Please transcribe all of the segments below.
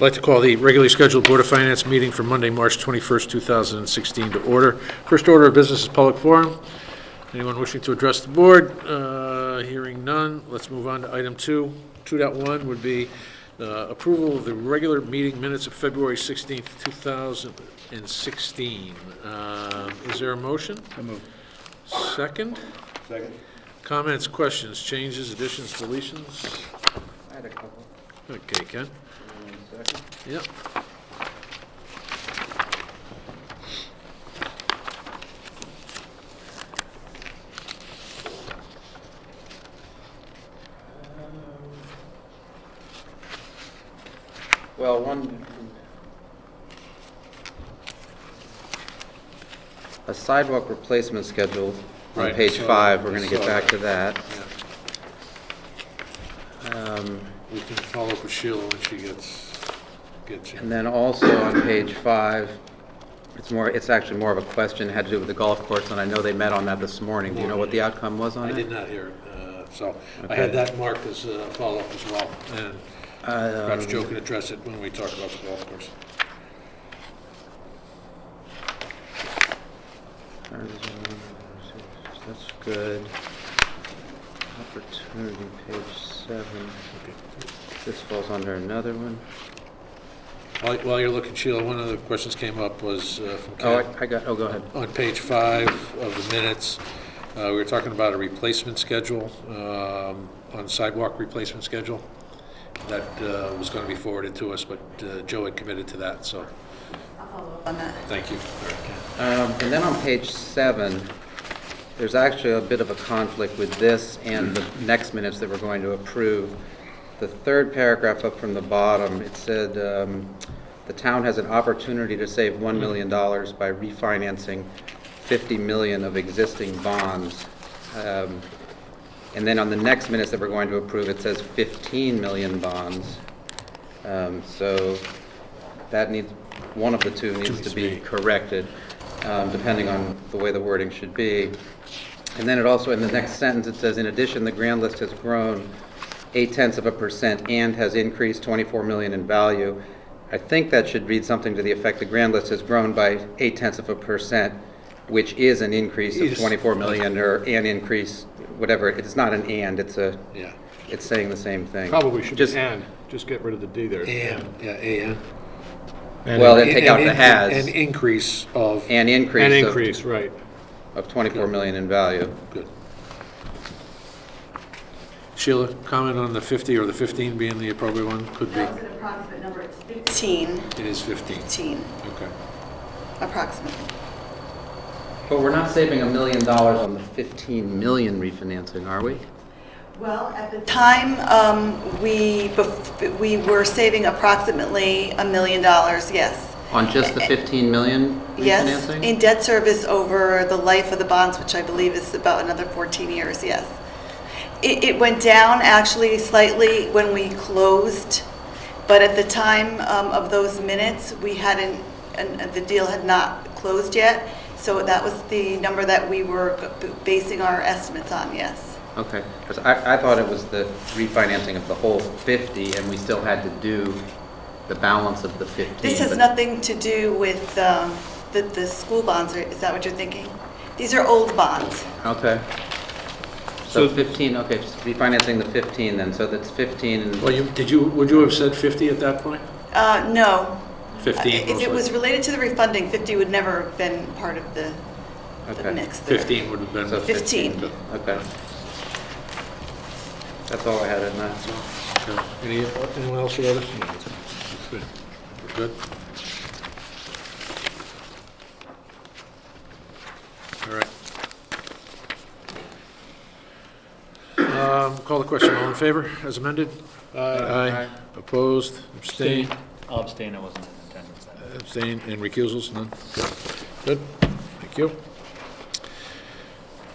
I'd like to call the regularly scheduled Board of Finance meeting for Monday, March 21st, 2016 to order. First order of business is public forum. Anyone wishing to address the board? Hearing none, let's move on to item 2. 2.1 would be approval of the regular meeting minutes of February 16th, 2016. Is there a motion? So moved. Second? Second. Comments, questions, changes, additions, deletions? I had a couple. Okay, Ken? 1 second. Yep. Well, a sidewalk replacement schedule on Right, page so 5. We're going to I get saw back that. to that. We can follow up with Sheila when she gets you. And then also on page 5, it's actually more of a question. It had to do with the golf course, and I know they met on that this morning. Do you know what the outcome was on I it? did not hear it, so I Okay. had that marked as a follow-up as well. And perhaps Joe can address it when we talk about the golf course. That's good. Opportunity, page 7. This falls under another one. While you're looking, Sheila, one of the questions came up was from Oh, Ken. go ahead. On page 5 of the minutes, we were talking about a replacement schedule, on sidewalk replacement schedule. That was going to be forwarded to us, but Joe had committed to that, so I'll follow up on that. thank you. And then on page 7, there's actually a bit of a conflict with this and the next minutes that we're going to approve. The third paragraph up from the bottom, it said, the town has an opportunity to save $1 million by refinancing $50 million of existing bonds. And then on the next minutes that we're going to approve, it says 15 million bonds. So that needs, one of the two needs to be corrected, depending on the way the wording should be. And then it also, in the next sentence, it says, in addition, the grand list has grown 0.8% and has increased 24 million in value. I think that should read something to the effect the grand list has grown by 0.8%, which is an increase of 24 million, or an increase, whatever. It's not an and, it's a, Yeah. it's saying the same thing. Probably should Just- be and, just get rid of the D there. And. Well, then take out the An has, increase of, an An increase increase, right. of 24 million in value. good. Sheila, comment on the 50 or the 15 being the appropriate one? Could be. That was an approximate number, it's 15, It is 15. 15, Okay. approximately. But we're not saving $1 million on the 15 million refinancing, are we? Well, at the time, we were saving approximately $1 million, yes. On just the 15 million Yes, refinancing? in debt service over the life of the bonds, which I believe is about another 14 years, yes. It went down actually slightly when we closed, but at the time of those minutes, we hadn't, and the deal had not closed yet, so that was the number that we were basing our estimates on, yes. Okay, because I thought it was the refinancing of the whole 50, and we still had to do the balance of the 15. This has but- nothing to do with the school bonds, is that what you're thinking? These are old bonds. Okay. So 15, okay, just refinancing the 15 then, so that's 15, and- Well, would you have said 50 at that point? No. 15 If it most was likely. related to the refunding, 50 would never have been part of the okay. mix there. 15 would have been. So 15. Okay. That's all I had in that. Okay. Anyone else with others? Good. We're good? All right. Call the question. All in favor, as amended? Aye. Opposed? Abstained? I'll abstain, I wasn't in attendance. Abstain and recusals? None? Good. Thank you.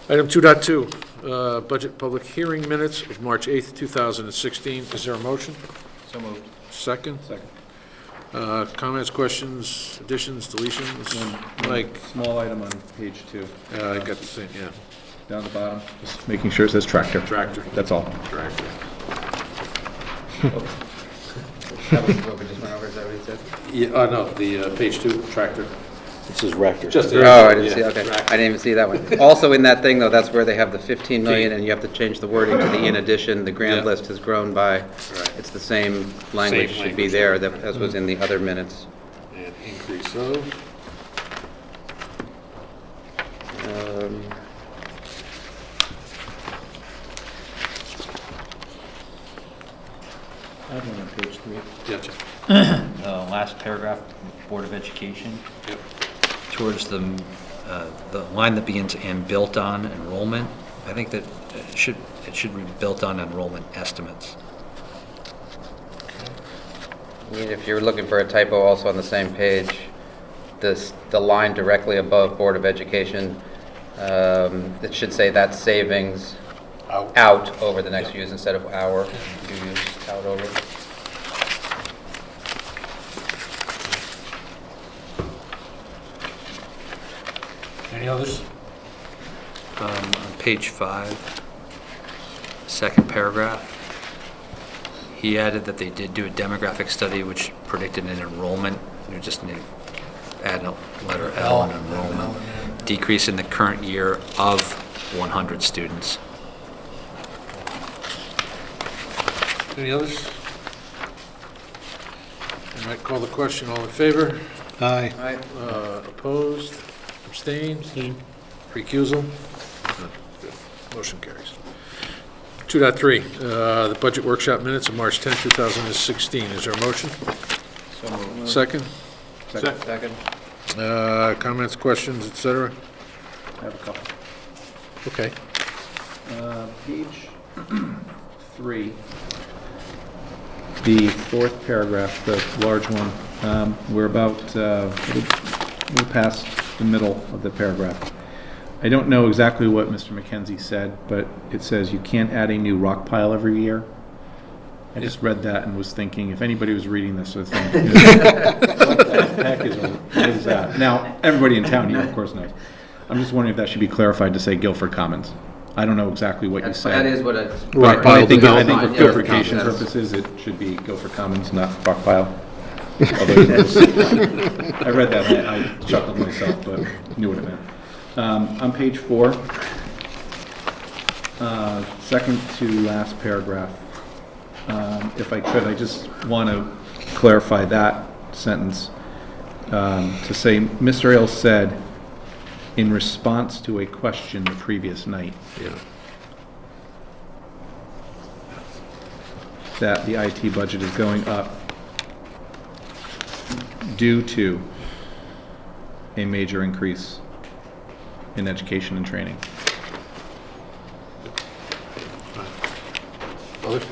Item 2.2, budget public hearing minutes of March 8th, 2016. Is there a motion? So moved. Second? Second. Comments, questions, additions, deletions? Mike? Small item on page 2, I got the same, yeah. down the bottom, just making sure it says tractor. Tractor. That's all. Tractor. That was what we just went over, is that what he said? Yeah, no, the page 2, tractor. It says Raptor. Just Oh, I didn't see, okay, I didn't even see that one. Also in that thing, though, that's where they have the 15 million, and you have to change the wording to the in addition, the grand Yeah. list has grown by, Right. it's the same language should be language. there that, as was in the other minutes. And increase of, Um, I have one on page 3. gotcha. Last paragraph, Board of Education, Yep. Towards the line that begins "and built on enrollment," I think that it should be built on enrollment estimates. I mean, if you're looking for a typo also on the same page, the line directly above Board of Education, it should say that savings out over the next years instead of our, you use out over. Any others? On page 5, second paragraph, he added that they did do a demographic study which predicted an enrollment. You just need to add a letter L in enrollment. Decrease in the current year of 100 students. Any others? I might call the question, all in favor? Aye. Aye. Opposed? Abstained? Recusal? None. Good. Motion carries. 2.3, the budget workshop minutes of March 10, 2016. Is there a motion? So moved. Second? Second. Comments, questions, et cetera? I have a couple. Okay. Page 3, the fourth paragraph, the large one, we're past the middle of the paragraph. I don't know exactly what Mr. McKenzie said, but it says you can't add a new rock pile every year. I just read that and was thinking, if anybody was reading this, was thinking, what the heck is that? Now, everybody in town here, of course, knows. I'm just wondering if that should be clarified to say Guilford Commons. I don't know exactly what you said. That is what it's. Rock But pile I think for development. Yeah, clarification that's- purposes, it should be Guilford Commons, not rock pile. Although it was- I read that, and I chuckled myself, but knew what it meant. On page 4, second to last paragraph, if I could, I just want to clarify that sentence to say, Mr. Ailes said, in response to a question the previous night, Yeah. that the IT budget is going up due to a major increase in education and training. Others?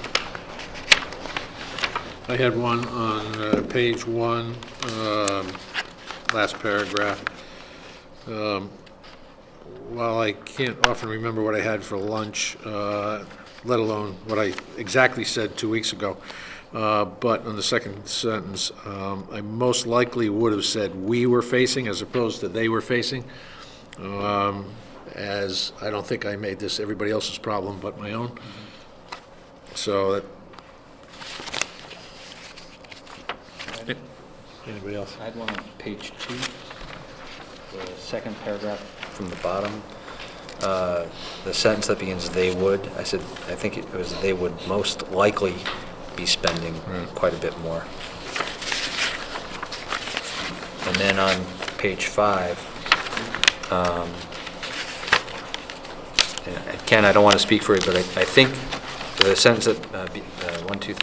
I had one on page 1, last paragraph. While I can't often remember what I had for lunch, let alone what I exactly said 2 weeks ago, but on the second sentence, I most likely would have said we were facing as opposed to they were facing, as I don't think I made this everybody else's problem but my own. So that. Anybody else? I had one on page 2, the second paragraph from the bottom. The sentence that begins "they would," I said, I think it was "they would most likely be spending quite a bit more." And then on page 5, and Ken, I don't want to speak for you, but I think the sentence that,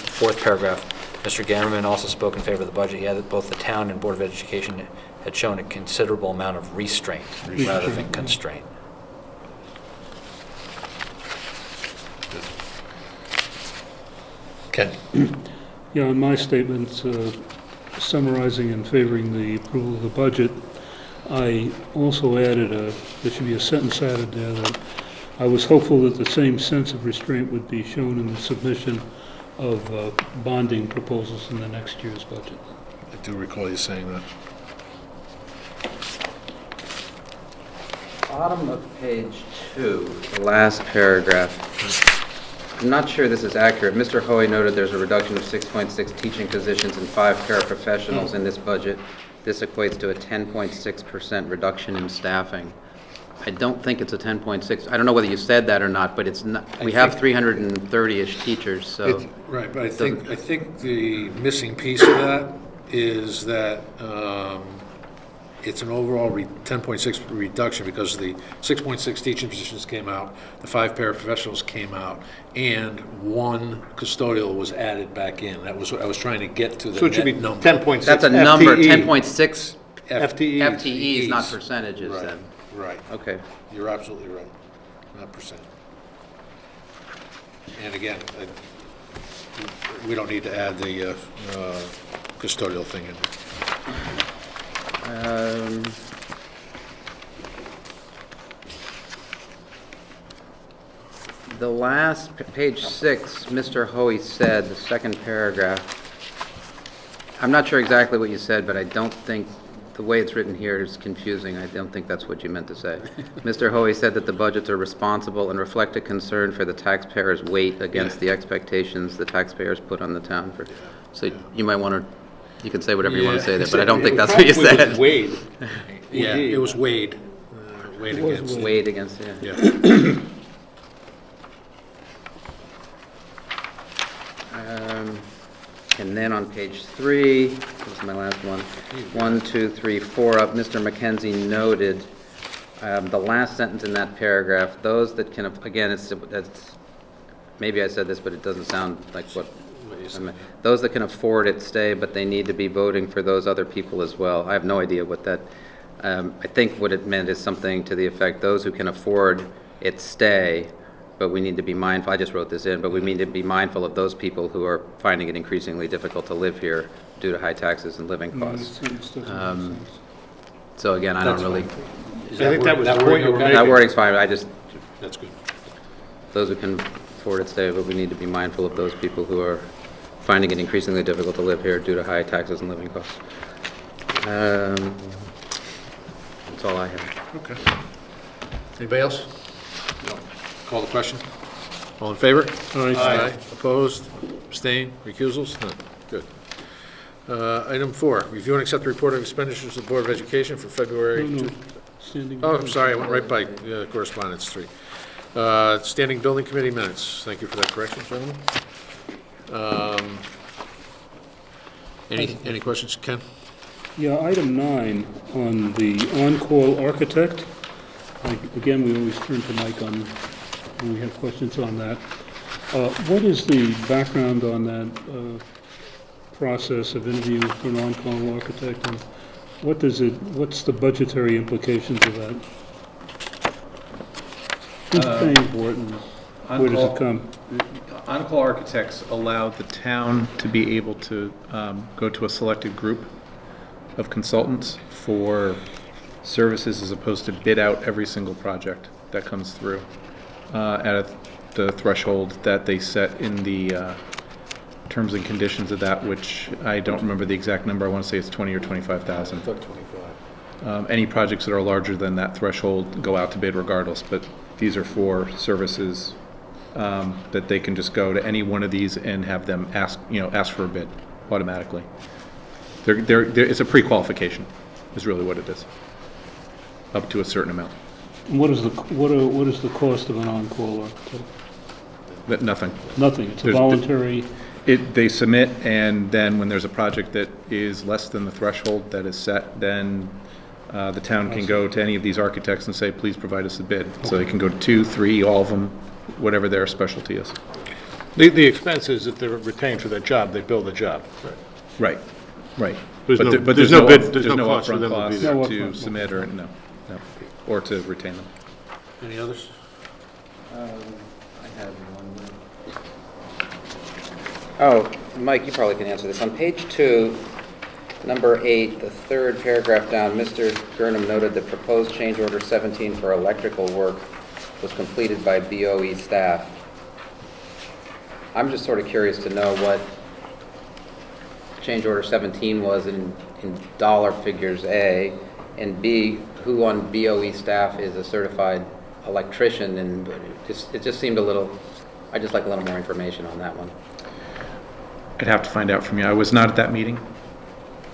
fourth paragraph, Mr. Gammerman also spoke in favor of the budget. He added both the town and Board of Education had shown a considerable amount of restraint rather than constraint. Ken? Yeah, in my statement summarizing and favoring the approval of the budget, I also added there should be a sentence added there that I was hopeful that the same sense of restraint would be shown in the submission of bonding proposals in the next year's budget. I do recall you saying that. Bottom of page 2, the last paragraph. I'm not sure this is accurate. Mr. Hoey noted there's a reduction of 6.6 teaching positions and 5 paraprofessionals in this budget. This equates to a 10.6% reduction in staffing. I don't think it's a 10.6. I don't know whether you said that or not, but it's not, we have 330-ish teachers, so. Right, but I think the missing piece of that is that it's an overall 10.6 reduction because the 6.6 teaching positions came out, the 5 paraprofessionals came out, and 1 custodial was added back in. That was what I was trying to get to, the So it should be net number. 10.6 That's a number, FTE. 10.6 FTEs. FTEs, not percentages Right, then. right. Okay. You're absolutely right, not percent. And again, we don't need to add the custodial thing in. The last, page 6, Mr. Hoey said, the second paragraph, I'm not sure exactly what you said, but I don't think, the way it's written here is confusing. I don't think that's what you meant to say. Mr. Hoey said that the budgets are responsible and reflect a concern for the taxpayers' weight against the expectations the taxpayers put on the town for. So you might want to, you can say whatever you want to say there, but I don't think that's what you Probably said. with Wade. Yeah, it was weighed, weighed It was against. weighed. Weighed against, yeah. Yeah. And then on page 3, this is my last one, 1, 2, 3, 4 up, Mr. McKenzie noted, the last sentence in that paragraph, those that can, again, it's, maybe I said this, but it doesn't sound like what I meant. Those that can afford it stay, but they need to be voting for those other people as well. I have no idea what that, I think what it meant is something to the effect, those who can afford it stay, but we need to be mindful, I just wrote this in, but we need to be mindful of those people who are finding it increasingly difficult to live here due to high taxes and living costs. So again, I don't really, I think that was the point you were that making. wording's fine, I just, That's good. those who can afford it stay, but we need to be mindful of those people who are finding it increasingly difficult to live here due to high taxes and living costs. That's all I have. Okay. Anybody else? No. Call the question. All in favor? Aye. Opposed? Abstained? Recusals? None. Good. Item 4, review and accept the report of expenditures of the Board of Education for February. No, no. Standing. Oh, I'm sorry, I went right by correspondence 3. Standing Building Committee minutes. Thank you for that correction, gentlemen. Any questions, Ken? Yeah, item 9 on the on-call architect. Again, we always turn to Mike on, when we have questions on that. What is the background on that process of interviewing for an on-call architect? And what's the budgetary implications of that? Who's paying for it and where does it come? On-call architects allow the town to be able to go to a selected group of consultants for services as opposed to bid out every single project that comes through at the threshold that they set in the terms and conditions of that, which I don't remember the exact number. I want to say it's 20 or 25,000. 25. Any projects that are larger than that threshold go out to bid regardless, but these are for services that they can just go to any one of these and have them ask for a bid automatically. It's a pre-qualification, is really what it is, up to a certain amount. And what is the cost of an on-call architect? But nothing. Nothing, it's a There's- voluntary, They submit, and then when there's a project that is less than the threshold that is set, then the town can go to any of these architects and say, please provide us a bid. So they can go to 2, 3, all of them, whatever their specialty is. The expenses, if they're retained for that job, they bill the job. Right, right. There's But no- there- but there's there's no no, bid- there's there's no no cost for upfront them to be cost there. No to upfront, submit or, no, or to retain them. Any others? I have one. Oh, Mike, you probably can answer this. On page 2, number 8, the third paragraph down, Mr. Gurnham noted that proposed change order 17 for electrical work was completed by BOE staff. I'm just sort of curious to know what change order 17 was in dollar figures, A, and B, who on BOE staff is a certified electrician, and it just seemed a little I'd just like a little more information on that one. I'd have to find out from you. I was not at that meeting,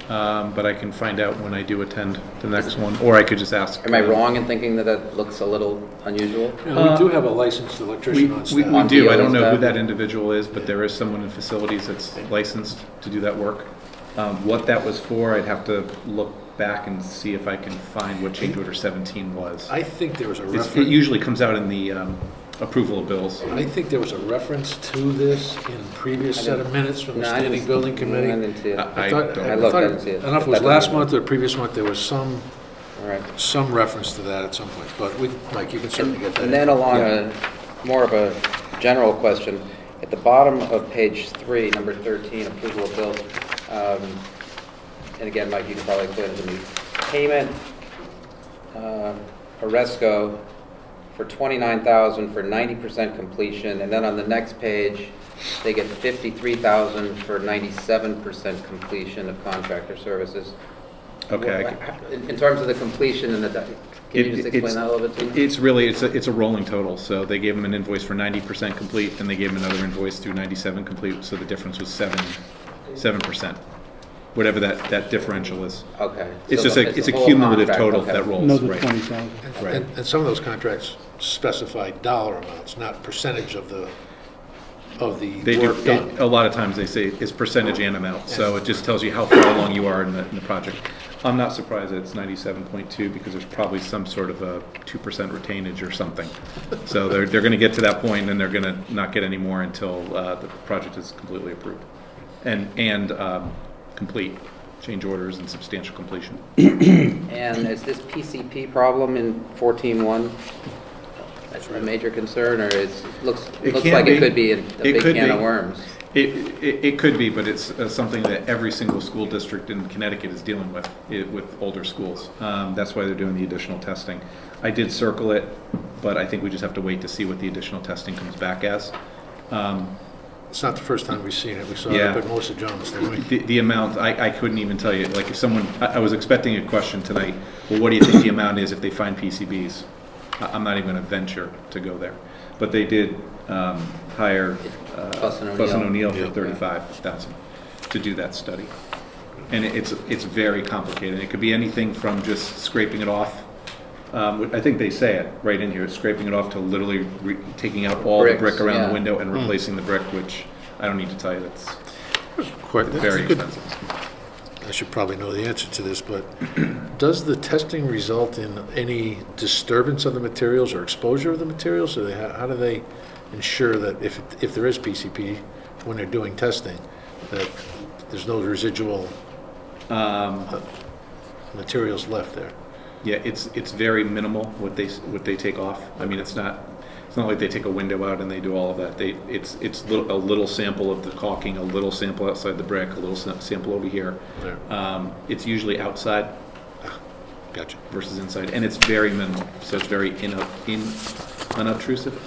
but I can find out when I do attend the next one, or I could just ask. Am I wrong in thinking that that looks a little unusual? Yeah, we do have a licensed electrician on We staff. On do. I DO don't know who staff? that individual is, but there is someone in facilities that's licensed to do that work. What that was for, I'd have to look back and see if I can find what change order 17 was. I think there was a It reference, usually comes out in the approval of bills. I think there was a reference to this in previous set of minutes from the No, I Standing didn't- Building I Committee. didn't see it. I thought- don't. I looked, I thought- didn't see it. I don't know if it was That last doesn't- month or the previous month, there was some All right. reference to that at some point, but we, Mike, you can certainly get that. And then along a, more of a general question, at the bottom of page 3, number 13, approval of bills, and again, Mike, you can probably explain it to me. Payment, Oresco for $29,000 for 90% completion, and then on the next page, they get $53,000 for 97% completion of contractor services. Okay. In terms of the completion and the, can you just explain that a little bit to me? It's really, it's a rolling total. So they gave them an invoice for 90% complete, and they gave them another invoice through 97 complete, so the difference was 7%. Whatever that differential is. Okay. It's So just the- it's a whole cumulative contract, total okay. that rolls, Another right. 20,000. Right. And some of those contracts specify dollar amounts, not percentage of the They do, work done. a lot of times they say it's percentage and amount, so it just tells you how far along you are in the project. I'm not surprised that it's 97.2 because there's probably some sort of a 2% retainage or something. So they're gonna get to that point and they're gonna not get any more until, the project is completely approved. And complete, change orders and substantial completion. And is this PCP problem in 14.1 a major concern, or it looks can like be. it could be a big could can of be. worms? It could be, but it's something that every single school district in Connecticut is dealing with, with older schools. That's why they're doing the additional testing. I did circle it, but I think we just have to wait to see what the additional testing comes back as. It's not the first time we've seen it. We saw it Yeah. up at Melissa Jones, didn't we? The amount, I couldn't even tell you, like if someone, I was expecting a question tonight, well, what do you think the amount is if they find PCBs? I'm not even gonna venture to go there. But they did hire Fuss and Fuss and O'Neill. O'Neill for 35,000 to do that study. And it's very complicated. It could be anything from just scraping it off. I think they say it right in here, scraping it off to literally taking out all the Bricks, brick around yeah. the window and replacing the brick, which I don't need to tell you, that's Quite, very that's good. expensive. I should probably know the answer to this, but does the testing result in any disturbance of the materials or exposure of the materials? Or how do they ensure that if there is PCP, when they're doing testing, that there's no residual materials left there? Yeah, it's very minimal what they take off. I mean, it's not like they take a window out and they do all of that. It's a little sample of the caulking, a little sample outside the brick, a little sample over here. There. It's usually outside Gotcha. versus inside, and it's very minimal. So it's very unobtrusive. Unobtrusive.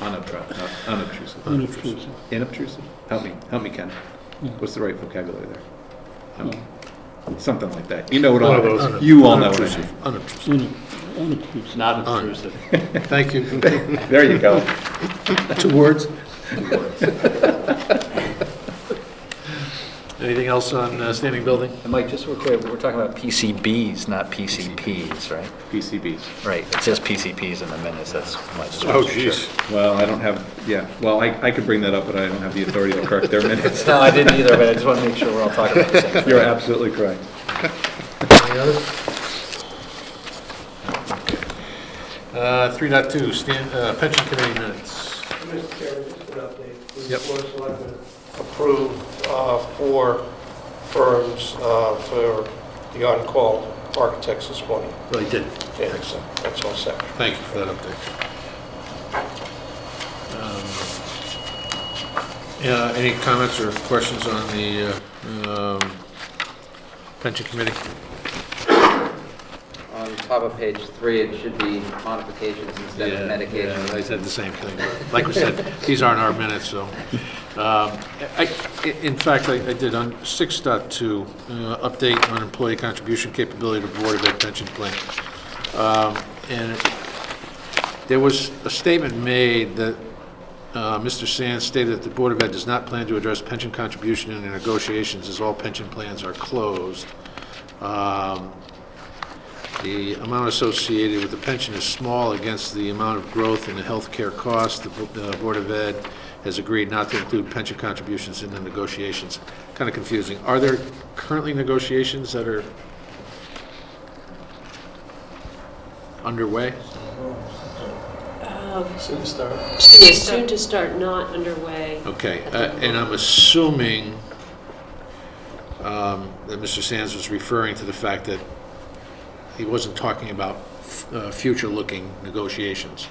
Inobtrusive. Help me, Ken. What's the right vocabulary there? Help me. Something like that. You know what One of all those. you all know what I mean. Unobtrusive. Unobtrusive. Not obtrusive. Thank you. There you go. 2 words. Anything else on standing building? And Mike, just so we're clear, we're talking about PCBs, not PCPs, right? PCBs. Right, it says PCPs in the minutes, that's my. Oh, jeez. Well, I don't have, yeah, well, I could bring that up, but I don't have the authority to correct their minutes. No, I didn't either, but I just want to make sure we're all talking about the same thing. You're absolutely correct. Any others? 3.2, pension committee minutes. Mr. Chairman, just an update. Yep. The Board of Selectmen approved 4 firms for the on-call architects this morning. Well, he did. Yeah, so that's all set. Thank you for that update. Yeah, any comments or questions on the pension committee? On top of page 3, it should be modifications instead of medication. Yeah, I said the same thing. Like we said, these aren't our minutes, so. In fact, I did on 6.2, update on employee contribution capability to Board of Ed pension plan. And there was a statement made that Mr. Sands stated that the Board of Ed does not plan to address pension contribution in the negotiations as all pension plans are closed. The amount associated with the pension is small against the amount of growth in the healthcare cost. The Board of Ed has agreed not to include pension contributions in the negotiations. Kind of confusing. Are there currently negotiations that are underway? Soon to start, not underway. Okay, and I'm assuming that Mr. Sands was referring to the fact that he wasn't talking about future-looking negotiations.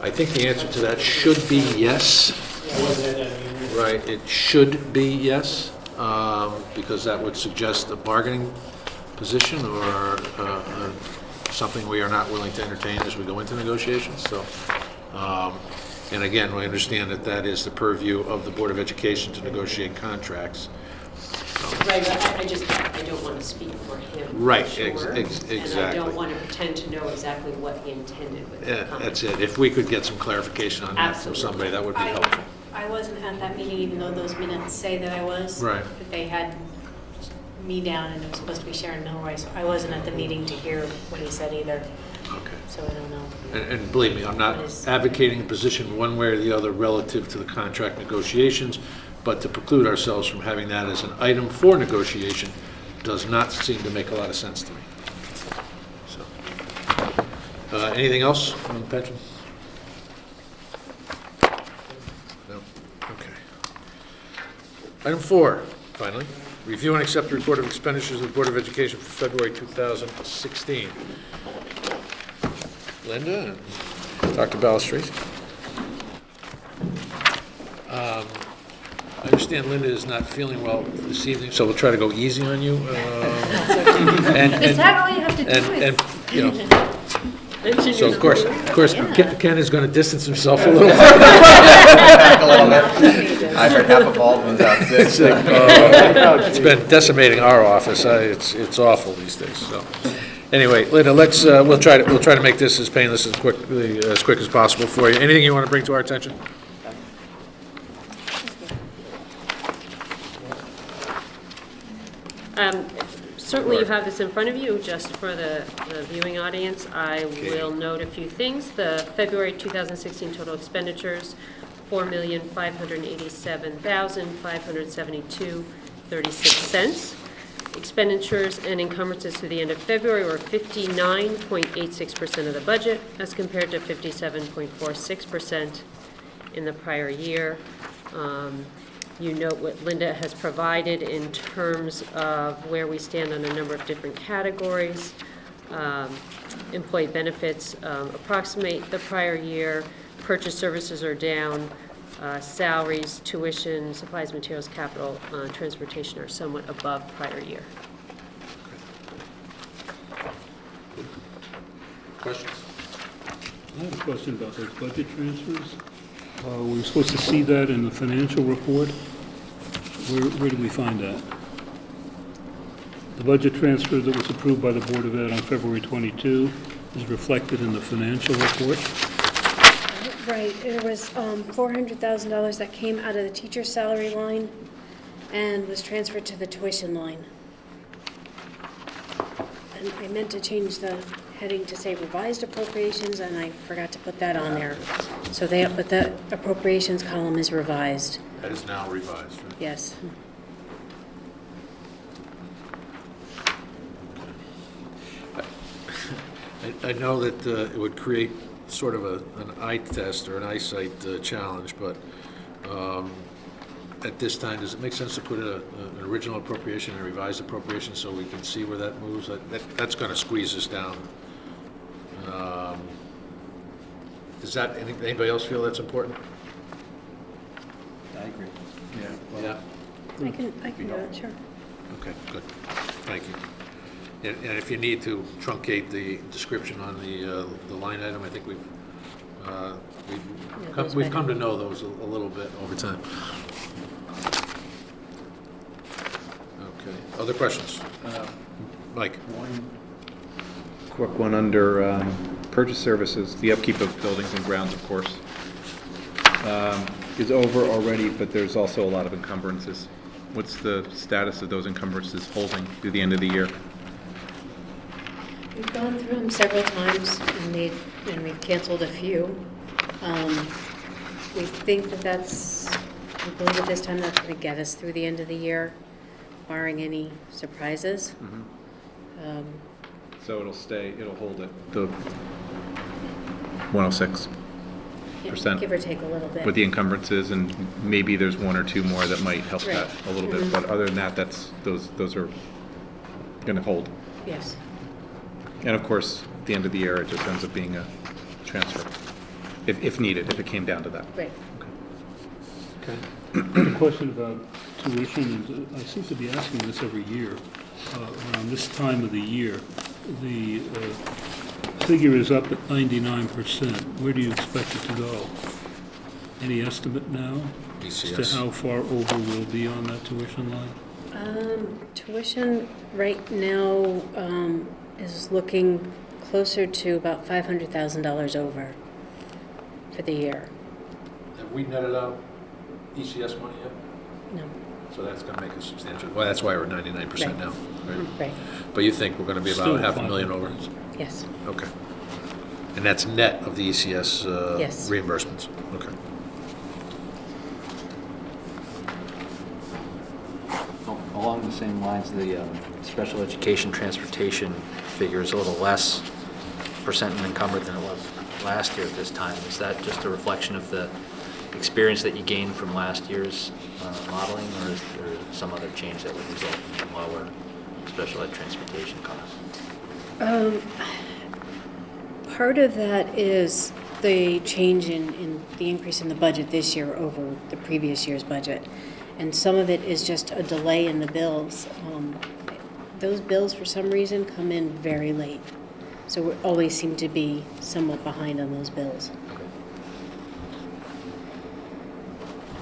I think the answer to that should be yes. Right, it should be yes, because that would suggest a bargaining position or something we are not willing to entertain as we go into negotiations. So, and again, we understand that that is the purview of the Board of Education to negotiate contracts. Right, but I don't want to speak for him. Right, for sure, exactly. And I don't want to pretend to know exactly what he intended with the Yeah, comment. that's it. If we could get some clarification on that from Absolutely. somebody, that would be helpful. I wasn't at that meeting, even though those minutes say that I was. Right. But they had me down, and it was supposed to be Sharon Milroy, so I wasn't at the meeting to hear what he said either, Okay. so I don't know. And believe me, I'm not advocating a position one way or the other relative to the contract negotiations, but to preclude ourselves from having that as an item for negotiation does not seem to make a lot of sense to me. So, anything else on the pension? No? Okay. Item 4, finally. Review and accept the report of expenditures of the Board of Education for February 2016. Linda and Dr. Balistrisi. I understand Linda is not feeling well this evening, so we'll try to go easy on you. Is that all you have to do? And, you know, so of course, Ken is going to distance himself a little. A little bit. I heard half of Baldwin's out sick. It's been decimating our office. It's awful these days, so. Anyway, Linda, we'll try to make this as painless as quick as possible for you. Anything you want to bring to our attention? Certainly you have this in front of you, just for the viewing audience. I will note a few things. The February 2016 total expenditures, $4,587,572.36. Expenditures and encumbrances to the end of February were 59.86% of the budget, as compared to 57.46% in the prior year. You note what Linda has provided in terms of where we stand on a number of different categories. Employee benefits approximate the prior year. Purchase services are down. Salaries, tuition, supplies, materials, capital, transportation are somewhat above prior year. Questions? I have a question about those budget transfers. We were supposed to see that in the financial report. Where did we find that? The budget transfer that was approved by the Board of Ed on February 22 is reflected in the financial report. Right, it was $400,000 that came out of the teacher's salary line and was transferred to the tuition line. And I meant to change the heading to say revised appropriations, and I forgot to put that on there. So but the appropriations column is revised, That is now revised, right? yes. I know that it would create sort of an eye test or an eyesight challenge, but at this time, does it make sense to put an original appropriation and a revised appropriation so we can see where that moves? That's going to squeeze us down. Does anybody else feel that's important? I agree. Yeah. I can do it, sure. Okay, good. Thank you. And if you need to truncate the description on the line item, I think we've come to know those a little bit over time. Okay. Other questions? Mike? One quick one under purchase services, the upkeep of buildings and grounds, of course, is over already, but there's also a lot of encumbrances. What's the status of those encumbrances holding through the end of the year? We've gone through them several times, and we've canceled a few. We think we believe at this time that's going to get us through the end of the year, barring any surprises. So it'll hold at the 106%. Give or take a little bit. With the encumbrances, and maybe there's one or two more that might help that a little bit, but other than that, those are gonna hold. Yes. And of course, at the end of the year, it just ends up being a transfer, if needed, if it came down to that. Right. A question about tuition, I seem to be asking this every year, around this time of the year. The figure is up at 99%. Where do you expect it to go? Any estimate now? As to how far over we'll be on that tuition line? Tuition right now is looking closer to about $500,000 over for the year. Have we netted out ECS money yet? No. So that's going to make a substantial, well, that's why we're 99% now, right? Right. But you think we're going to be about Still $500,000 over? Yes. Okay. And that's net of the ECS Yes. reimbursements? Okay. Along the same lines, the special education transportation figure is a little less percent encumbered than it was last year at this time. Is that just a reflection of the experience that you gained from last year's modeling, or is there some other change that would result in lower special ed transportation costs? Part of that is the change in the increase in the budget this year over the previous year's budget. And some of it is just a delay in the bills. Those bills, for some reason, come in very late. So we always seem to be somewhat behind on those bills.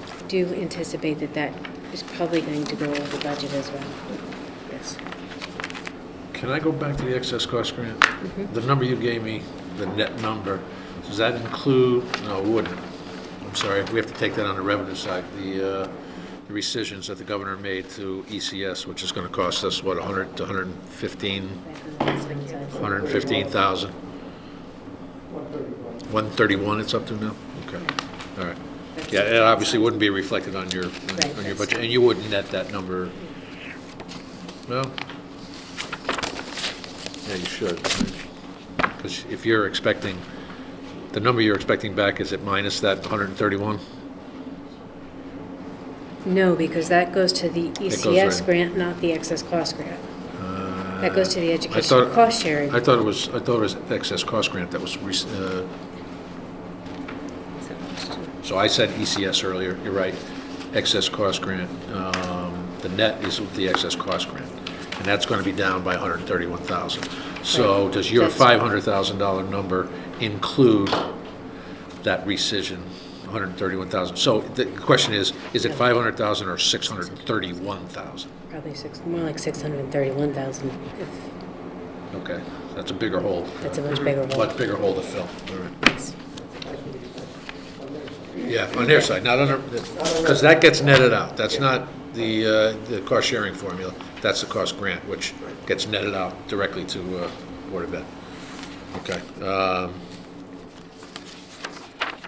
I do anticipate that is probably going to go over budget as well. Yes. Can I go back to the excess cost grant? The number you gave me, the net number, does that include, no, it wouldn't. I'm sorry, we have to take that on the revenue side. The rescissions that the governor made to ECS, which is going to cost us, what, 100 to 115, 115,000? 131 it's up to now? Okay, all right. Yeah, it obviously wouldn't be reflected on your budget, and you wouldn't net that number. No? Yeah, you should. Because if you're expecting, the number you're expecting back, is it minus that 131? No, because that goes to the goes ECS right. grant, not the excess cost grant. That goes to the education cost sharing. I thought it was excess cost grant that was, so I said ECS earlier, you're right, excess cost grant. The net is with the excess cost grant, and that's going to be down by 131,000. So does your $500,000 number include that rescission, 131,000? So the question is it 500,000 or 631,000? Probably more like 631,000. Okay, that's a bigger hole. That's a much bigger hole. Much bigger hole to fill. All right. Yes. Yeah, on their side, not on our, because that gets netted out. That's not the cost sharing formula. That's the cost grant, which gets netted out directly to Board of Ed. Okay.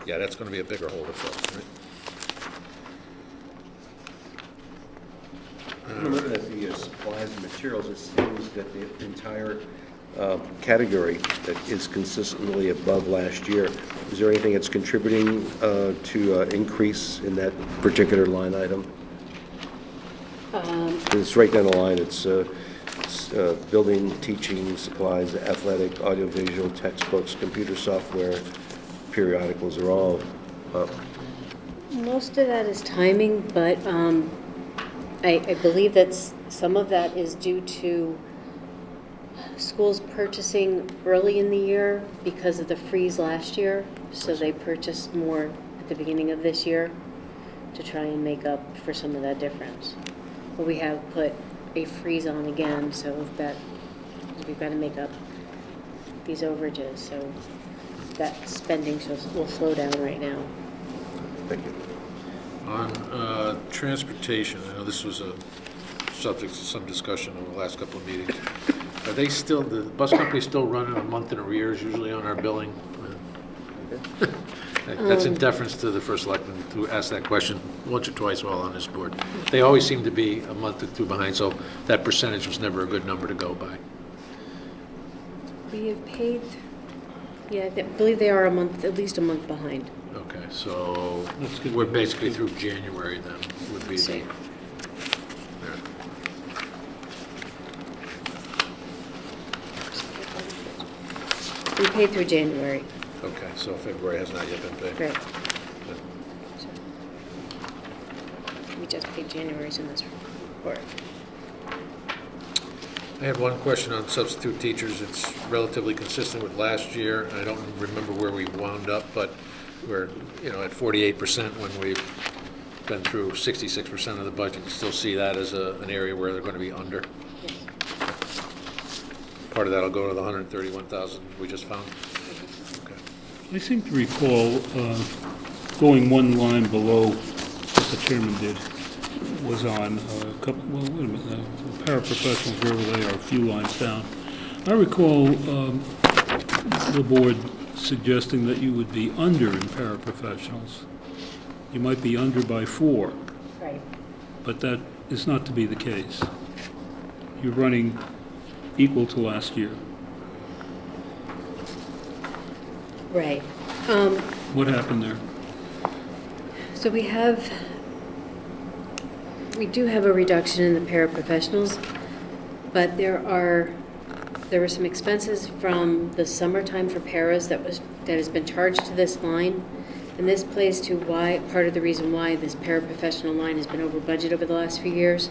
Yeah, that's going to be a bigger hole to fill, right? I'm looking at the supplies and materials. It seems that the entire category that is consistently above last year. Is there anything that's contributing to increase in that particular line item? It's right down the line. It's building, teaching, supplies, athletic, audiovisual, textbooks, computer software, periodicals are all up. Most of that is timing, but I believe that some of that is due to schools purchasing early in the year because of the freeze last year. So they purchased more at the beginning of this year to try and make up for some of that difference. But we have put a freeze on again, so that we've got to make up these overages, so that spending will slow down right now. Thank you. On transportation, I know this was a subject to some discussion over the last couple of meetings. Are they still, the bus company still running a month in arrears usually on our billing? That's in deference to the first selectman who asked that question once or twice while on this board. They always seem to be a month or two behind, so that percentage was never a good number to go by. We have paid, yeah, I believe they are a month, at least a month behind. Okay, so That's good. we're basically through January then, would be Let's the... see. there. We paid through January, Okay, so February has not yet been paid. right. So, we just paid January's in this report. I had one question on substitute teachers. It's relatively consistent with last year. I don't remember where we wound up, but we're, at 48% when we've been through 66% of the budget. You still see that as an area where they're going to be under? Yes. Part of that'll go to the 131,000 we just found? Okay. I seem to recall going one line below what the chairman did was on a couple, well, wait a minute, paraprofessionals, wherever they are, a few lines down. I recall the board suggesting that you would be under in paraprofessionals. You might be under by 4, Right. but that is not to be the case. You're running equal to last year. Right. What happened there? So we do have a reduction in the paraprofessionals, but there were some expenses from the summertime for paras that has been charged to this line, and this plays to part of the reason why this paraprofessional line has been over budget over the last few years.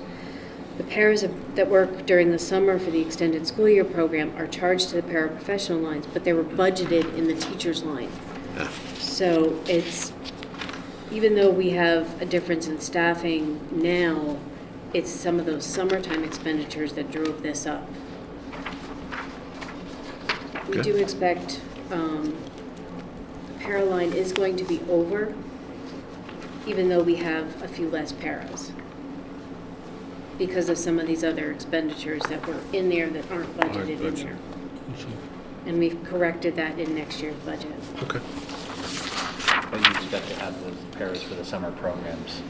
The paras that work during the summer for the extended school year program are charged to the paraprofessional lines, but they were budgeted in the teacher's line. So even though we have a difference in staffing now, it's some of those summertime expenditures that drove this up. We do expect, the para line is going to be over, even though we have a few less paras, because of some of these other expenditures that were in there that aren't budgeted in there. And we've corrected that in next year's budget. Okay. But you expect to have those pairs for the summer programs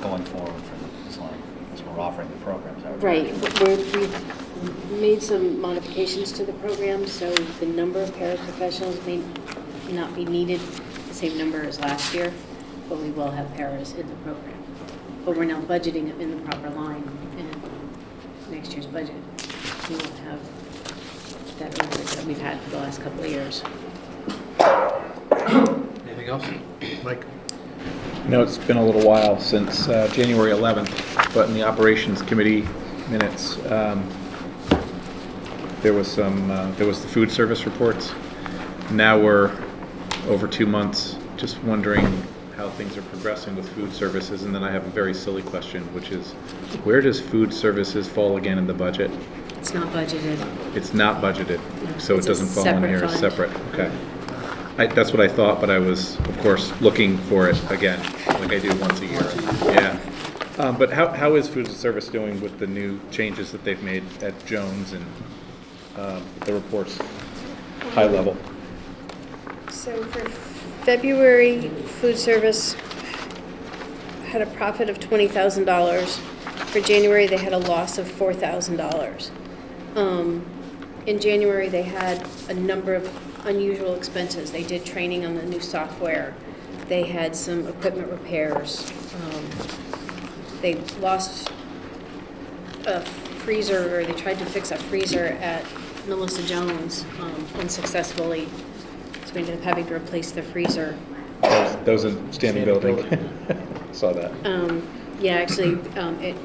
going forward from this line, as we're offering the programs. I would Right, imagine. we've made some modifications to the program, so the number of paraprofessionals may not be needed the same number as last year, but we will have paras in the program. But we're now budgeting them in the proper line in next year's budget. We won't have that overage that we've had for the last couple of years. Anything else? Mike? No, it's been a little while since January 11th, but in the Operations Committee minutes, there was the food service reports. Now we're over 2 months, just wondering how things are progressing with food services. And then I have a very silly question, which is, where does food services fall again in the budget? It's not budgeted. It's not budgeted, so it It's a doesn't fall in separate here as fund. separate. Okay. That's what I thought, but I was, of course, looking for it again, like I do once a year. Yeah. But how is food service doing with the new changes that they've made at Jones and the reports, high level? So for February, food service had a profit of $20,000. For January, they had a loss of $4,000. In January, they had a number of unusual expenses. They did training on the new software. They had some equipment repairs. They lost a freezer, or they tried to fix a freezer at Melissa Jones unsuccessfally. So we ended up having to replace the freezer. That was a standing building. Saw that. Yeah, actually, it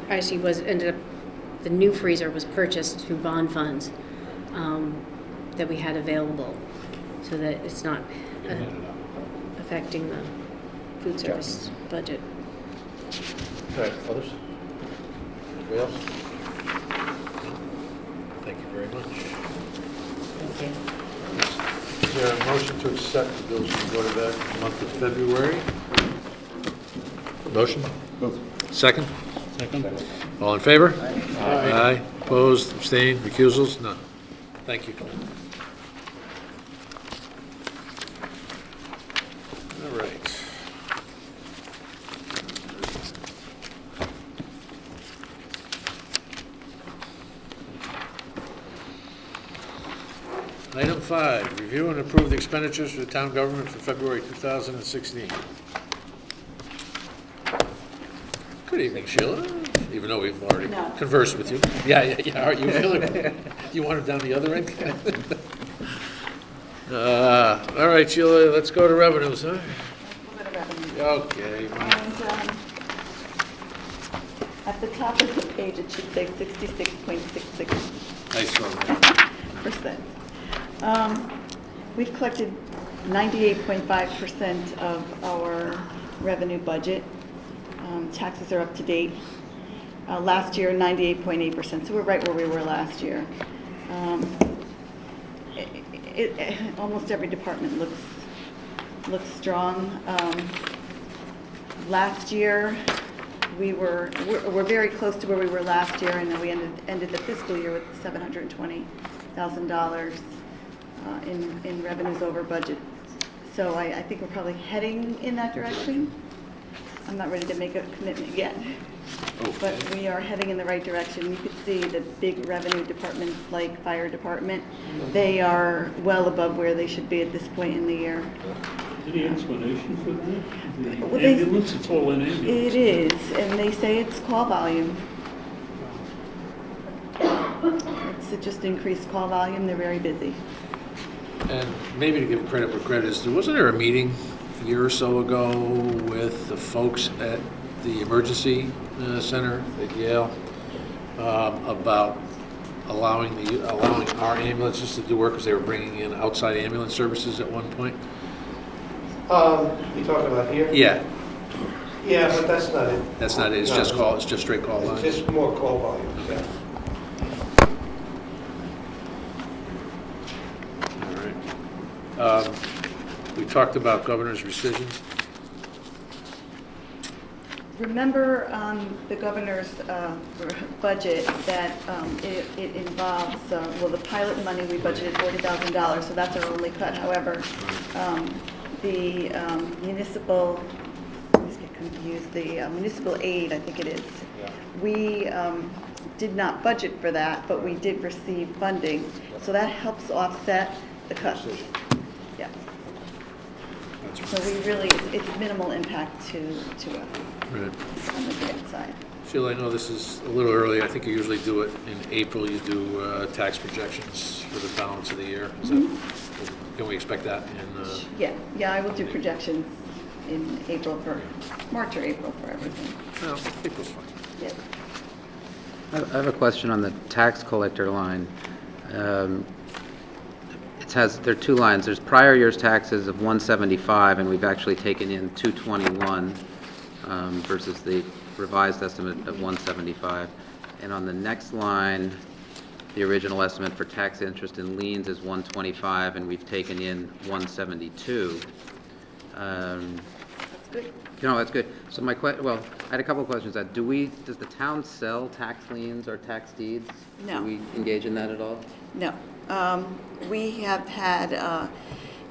actually ended up, the new freezer was purchased through bond funds that we had available, so that it's not affecting the food service budget. All right, others? Anybody else? No? Thank you very much. Thank you. Is there a motion to accept the bills from the Board of Ed for the month of February? Motion? Second? Second? All in favor? Aye. Opposed, abstained, recusals? None. Thank you. All right. Item 5, review and approve the expenditures for the town government for February 2016. Good evening, Sheila, even though we've already No. conversed with you. Yeah, are you feeling, you want it down the other end? All right, Sheila, let's go to revenues, huh? We'll go to revenue. Okay. And at the top of the page, it should say 66.66%. Nice one. We've collected 98.5% of our revenue budget. Taxes are up to date. Last year, 98.8%, so we're right where we were last year. Almost every department looks strong. Last year, we're very close to where we were last year, and then we ended the fiscal year with $720,000 in revenues over budget. So I think we're probably heading in that direction. I'm not ready to make a commitment yet, but we are heading in the right direction. You could see the big revenue departments like fire department, they are well above where they should be at this point in the year. Any explanation for that? Well, The ambulance, it's all in ambulance. It is, and they say it's call volume. It's just increased call volume, they're very busy. And maybe to give credit where credit is, wasn't there a meeting a year or so ago with the folks at the emergency center at Yale about allowing our ambulances to do work because they were bringing in outside ambulance services at one point? You talking about here? Yeah, Yeah, but that's not it. that's not it. It's No. just call. It's just straight call It's line. just more call volume, yeah. All right. We talked about governor's rescissions. Remember the governor's budget that it involves, well, the pilot money, we budgeted $40,000, so that's our only cut. However, the municipal, I always get confused, the municipal aid, I think it is. We did not budget for that, but we did receive funding, so that helps offset the cuts. Yeah. So we really, it's minimal impact to us Right. on the grant side. Sheila, I know this is a little early. I think you usually do it in April. You do tax projections for the balance of the year. Is that, can we expect that in? Yeah, I will do projections in April for, March or April for everything. No, April's fine. Yeah. I have a question on the tax collector line. There are two lines. There's prior year's taxes of 175, and we've actually taken in 221 versus the revised estimate of 175. And on the next line, the original estimate for tax interest and liens is 125, and we've taken in 172. That's good. No, that's good. So my I had a couple of questions. Does the town sell tax liens or tax deeds? No. Do we engage in that at all? No. We have had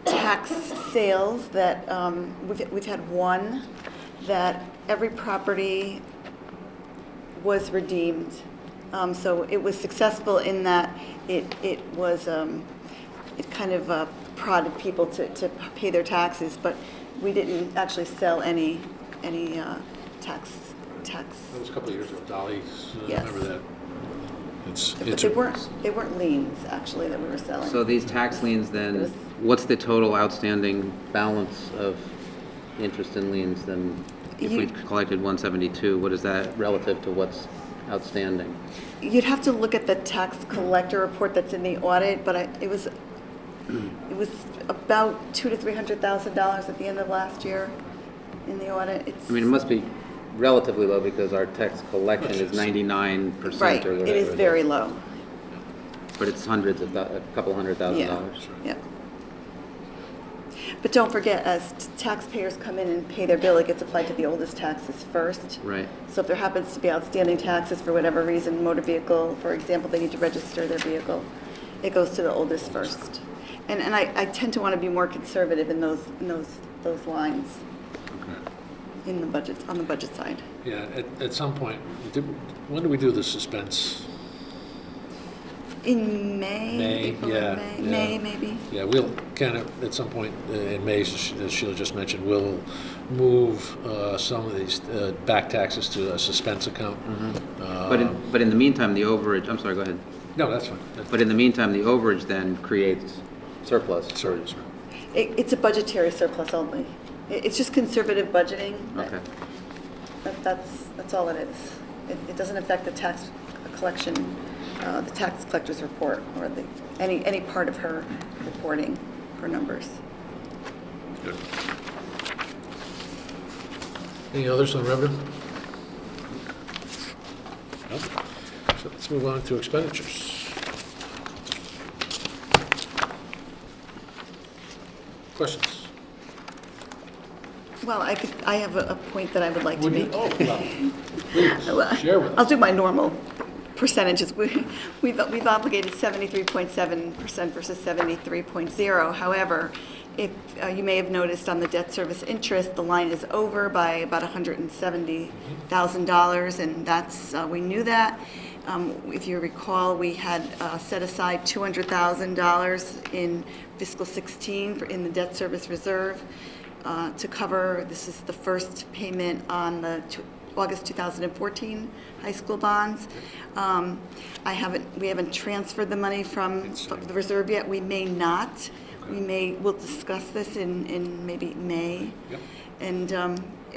tax sales that, we've had one that every property was redeemed. So it was successful in that it was, it kind of prodded people to pay their taxes, but we didn't actually sell any tax. That was a couple of years ago. Dolly's, Yes. remember that? But they weren't liens, actually, that we were selling. So these tax liens It then, was- what's the total outstanding balance of interest and liens then? If we collected 172, what is that relative to what's outstanding? You'd have to look at the tax collector report that's in the audit, but it was about $200,000 to $300,000 at the end of last year in the audit. I mean, it must be relatively low because our tax collection is 99% or Right, whatever. it is very low. But it's a couple $100,000. Yeah. But don't forget, as taxpayers come in and pay their bill, it gets applied to the oldest taxes first. Right. So if there happens to be outstanding taxes for whatever reason, motor vehicle, for example, they need to register their vehicle, it goes to the oldest first. And I tend to want to be more conservative in those lines in the budgets, on the budget side. Yeah, at some point, when do we do the suspense? In May? May, April or yeah, May? yeah. May, maybe? Yeah, we'll kind of, at some point in May, as Sheila just mentioned, we'll move some of these back taxes to a suspense account. But in the meantime, the overage, I'm sorry, go ahead. No, that's fine. But in the meantime, the overage then creates surplus. Sorry. It's a budgetary surplus only. It's just conservative budgeting. Okay. That's all it is. It doesn't affect the tax collection, the tax collector's report, or any part of her reporting her numbers. Good. Any others on revenue? No? So let's move on to expenditures. Questions? Well, I have a point that I would like to make. Oh, please, share with us. I'll do my normal percentages. We've obligated 73.7% versus 73.0. However, if you may have noticed on the debt service interest, the line is over by about $170,000, and that's we knew that. If you recall, we had set aside $200,000 in fiscal 16 in the debt service reserve to cover. This is the first payment on the August 2014 high school bonds. We haven't transferred the money from the reserve yet. We may not. We'll discuss this in maybe May. Yep. And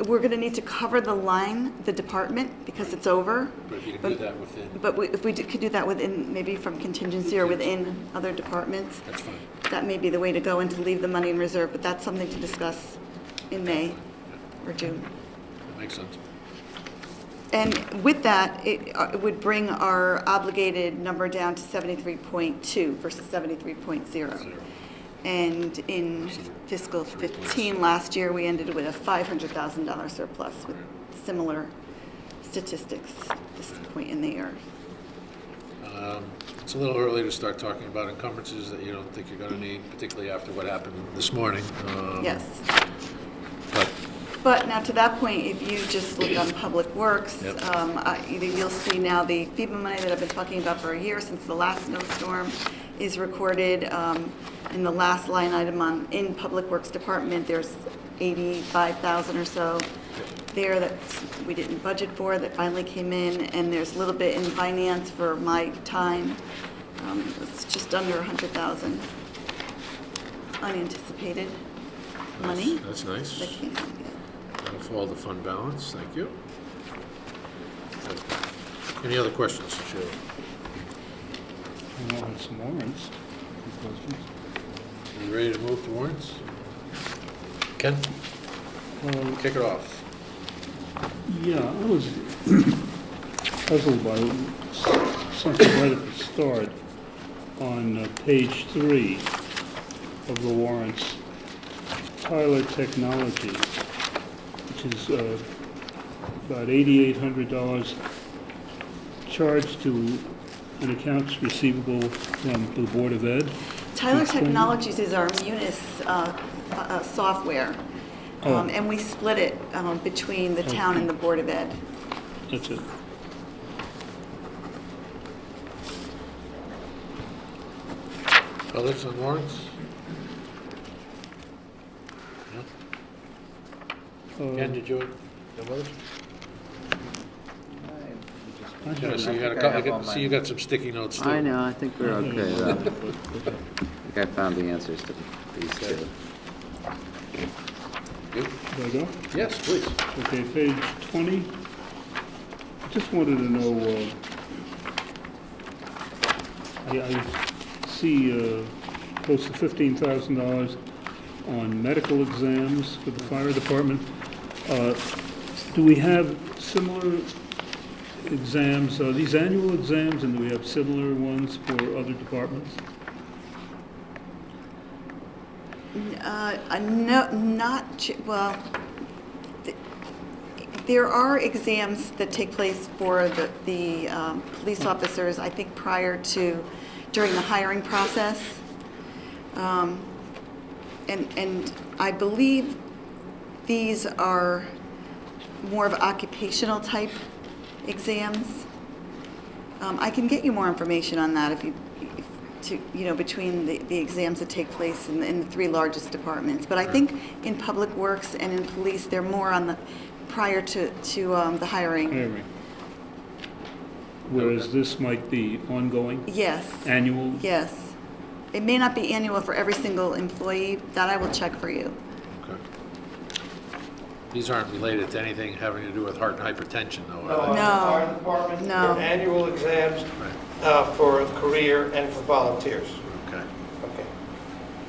we're going to need to cover the line, the department, because it's over. But if you can do that within, But if we could do that within, maybe from contingency or within other departments, that's fine. that may be the way to go, and to leave the money in reserve. But that's something to discuss in May or June. That makes sense. And with that, it would bring our obligated number down to 73.2 versus 73.0. And in fiscal 15 last year, we ended with a $500,000 surplus with similar statistics at this point in the year. It's a little early to start talking about encumbrances that you don't think you're going to need, particularly after what happened this morning. Yes. But But now to that point, if you just look on Public Works, Yep. you'll see now the FEMA money that I've been talking about for a year since the last snowstorm is recorded in the last line item in Public Works Department. There's 85,000 or so there that we didn't budget for that finally came in, and there's a little bit in finance for my time. It's just under 100,000 unanticipated money. that's nice. That came out, yeah. That'll fall to fund balance, thank you. Any other questions, Sheila? I'll have some warrants. Any questions? You ready to move to warrants? Ken, kick it off. Yeah, I was puzzled by something right at the start on page 3 of the warrants. Tyler Technology, which is about $8,800 charged to an accounts receivable from the Board of Ed. Tyler Explain. Technologies is our Munis software, Oh. and we split it between the town and the Board of Ed. That's it. Others on warrants? No? Ken, did you have others? Yeah, so you got a couple, see you got some sticky notes too. I know, I think we're okay though. I think I found the answers to these two. Good? Did I go? Yes, please. Okay, page 20. I just wanted to know, I see close to $15,000 on medical exams for the fire department. Do we have similar exams, are these annual exams, and do we have similar ones for other departments? No, not, well, there are exams that take place for the police officers, I think during the hiring process. And I believe these are more of occupational type exams. I can get you more information on that between the exams that take place in the three largest departments. But I think in Public Works and in police, they're more on prior to the hiring. Hiring. Whereas this might be ongoing? Yes. Annual? Yes. It may not be annual for every single employee. That I will check for you. Okay. These aren't related to anything having to do with heart and hypertension, though, are No, they? fire department, No. they're annual exams Right. for career and for volunteers. Okay, Okay.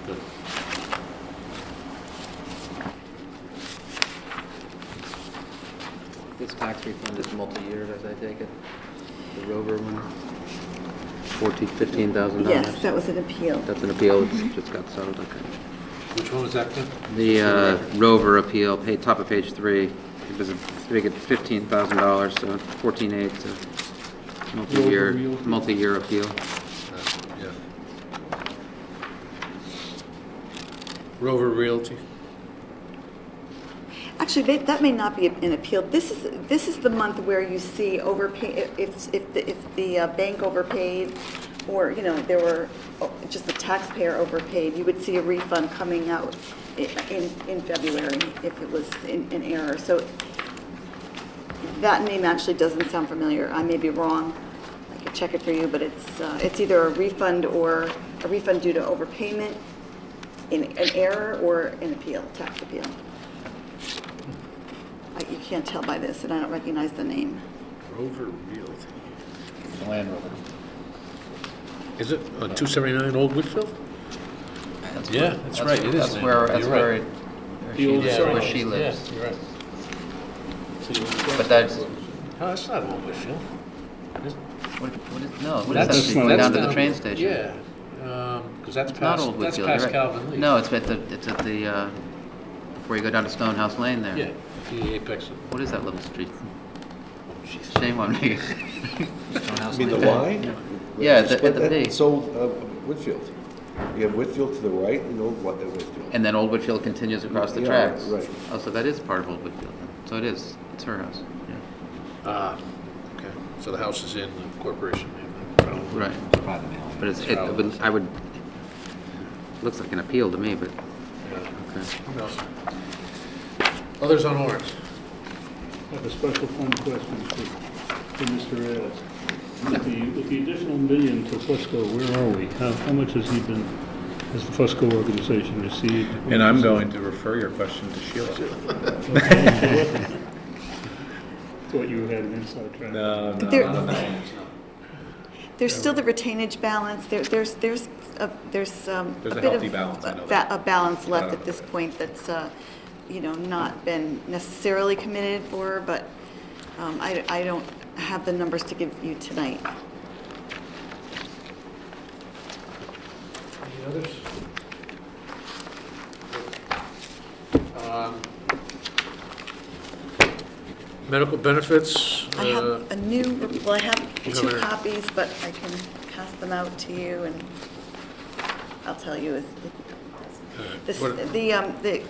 good. This tax refund is multi-year, as I take it? The Rover one? $15,000? Yes, that was an appeal. That's an appeal, it's just got settled, okay. Which one was that, Tim? The Rover appeal, top of page 3, it was they get $15,000, so 14.8, so multi-year appeal. Yeah. Rover Realty. Actually, that may not be an appeal. This is the month where you see overpay, if the bank overpaid, or, there were just the taxpayer overpaid, you would see a refund coming out in February if it was in error. So that name actually doesn't sound familiar. I may be wrong. I could check it for you, but it's either a refund or a refund due to overpayment, an error, or an appeal, tax appeal. You can't tell by this, and I don't recognize the name. Rover Realty. Land Rover. Is it on 279 Old Whitfield? Yeah, that's right, it is. That's Land where, Rover. that's You're where, right. where she lives. Yeah, you're right. But that's, No, that's not Old Whitfield. what is that, going down to the train station? Yeah, because that's It's not past, Old that's Whitfield, you're past right. Calvin Lee. No, it's at the, before you go down to Stonehouse Lane there. Yeah, the apex. What is that little street? Shame on me. You mean the Y? Yeah, It's at the split- P. It's Old Whitfield. You have Whitfield to the right and Old Whitfield. And then Old Whitfield continues across the Yeah, tracks. right. Oh, so that is part of Old Whitfield then. So it is, it's her house. Yeah. Okay, so the house is in the corporation name then? Right. Private mail. But I would, looks like an appeal to me, but, Yeah. okay. What else? Others on warrants? I have a special fund question for Mr. Ayers. With the additional million to Fusco, where are we? How much has the Fusco organization received? And I'm going to refer your question to Sheila. Thought you had an inside track. No, There's still the retainage balance. There's a bit healthy of balance, I know that. a balance left at this point that's not been necessarily committed for, but I don't have the numbers to give you tonight. Any others? Medical benefits. I have a new, I have two Another- copies, but I can pass them out to you, and I'll tell you. What- The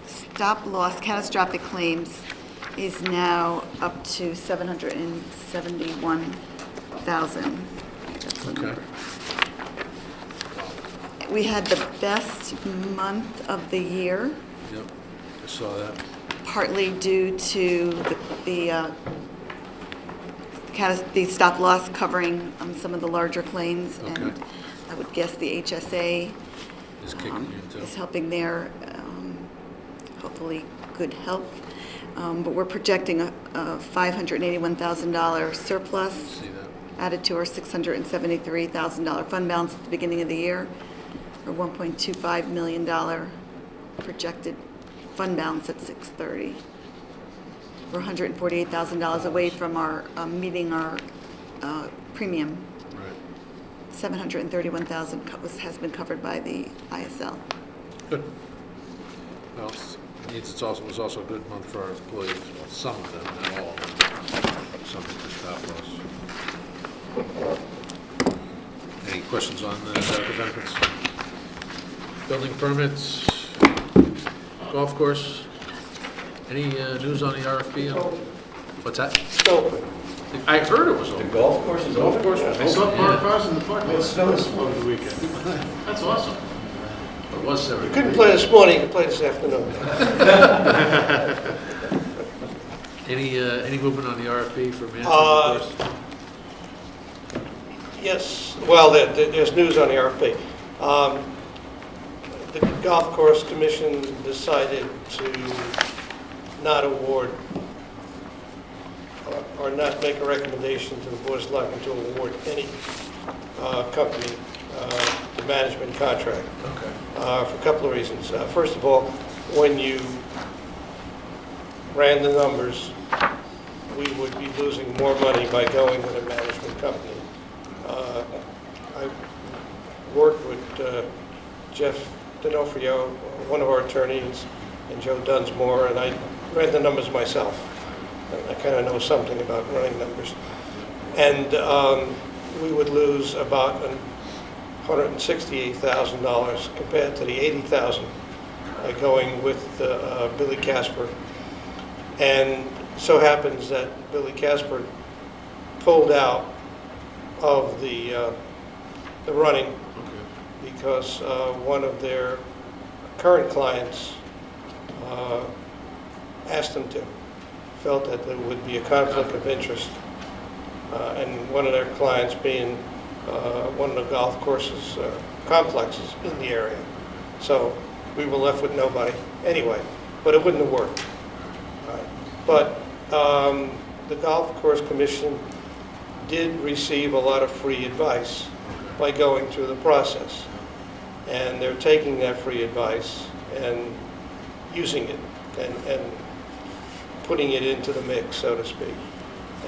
stop loss catastrophic claims is now up to 771,000. That's the Okay. number. We had the best month of the year, Yep, I saw that. partly due to the stop loss covering some of the larger claims. Okay. And I would guess the HSA Is kicking in too. is helping there, hopefully good health. But we're projecting a $581,000 surplus See that? added to our $673,000 fund balance at the beginning of the year, or $1.25 million projected fund balance at 6/30. We're $148,000 away from our, meeting our premium. Right. 731,000 has been covered by the ISL. Good. Well, it means it was also a good month for our employees. Well, some of them, not all. Some of the stop loss. Any questions on the medical benefits? Building permits, golf course. Any news on the RFP? What's that? So, I heard it was over. golf course is Golf course was I saw open, parked yeah. cars in the parking lot. It snows. Over the weekend. That's awesome. It was 7. you couldn't play this morning, you can play this afternoon. Any movement on the RFP for management course? Yes, well, there's news on the RFP. The Golf Course Commission decided to not award or not make a recommendation to the Board of Selectmen to award any company the management contract. Okay. For a couple of reasons. First of all, when you ran the numbers, we would be losing more money by going with a management company. I worked with Jeff D'Onofrio, one of our attorneys, and Joe Dunsmore, and I ran the numbers myself. I kind of know something about running numbers. And we would lose about $168,000 compared to the $80,000 going with Billy Casper. And so happens that Billy Casper pulled out of the running because one of their current clients asked them to, felt that there would be a conflict of interest, and one of their clients being one of the golf courses complexes in the area. So we were left with nobody anyway, but it wouldn't have worked. But the Golf Course Commission did receive a lot of free advice by going through the process. And they're taking that free advice and using it and putting it into the mix, so to speak.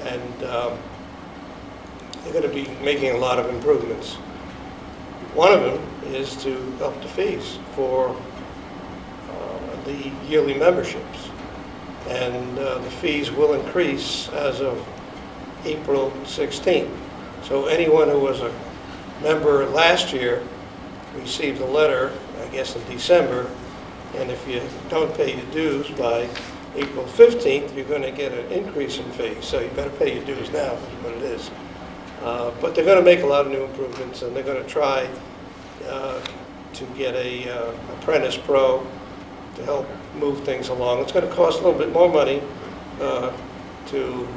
And they're going to be making a lot of improvements. One of them is to up the fees for the yearly memberships. And the fees will increase as of April 16th. So anyone who was a member last year received a letter, I guess in December, and if you don't pay your dues by April 15th, you're going to get an increase in fees. So you better pay your dues now, is what it is. But they're going to make a lot of new improvements, and they're going to try to get a apprentice pro to help move things along. It's going to cost a little bit more money to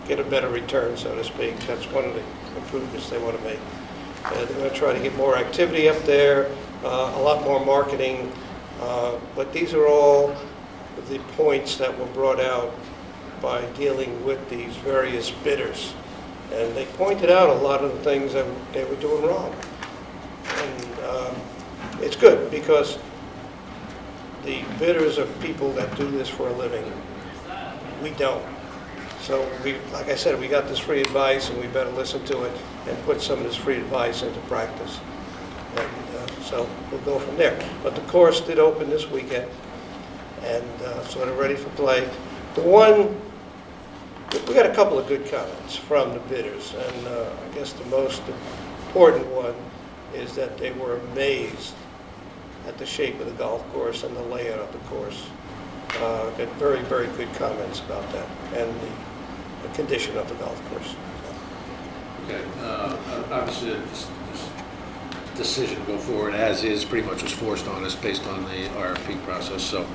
get a better return, so to speak. That's one of the improvements they want to make. They're going to try to get more activity up there, a lot more marketing, but these are all the points that were brought out by dealing with these various bidders. And they pointed out a lot of the things that they were doing wrong. And it's good because the bidders are people that do this for a living. We don't. So we, like I said, we got this free advice and we better listen to it and put some of this free advice into practice. And so we'll go from there. But the course did open this weekend, and so they're ready for play. We got a couple of good comments from the bidders, and I guess the most important one is that they were amazed at the shape of the golf course and the layout of the course. Got very, very good comments about that and the condition of the golf course. Okay, obviously, this decision to go forward as is pretty much was forced on us based on the RFP process, so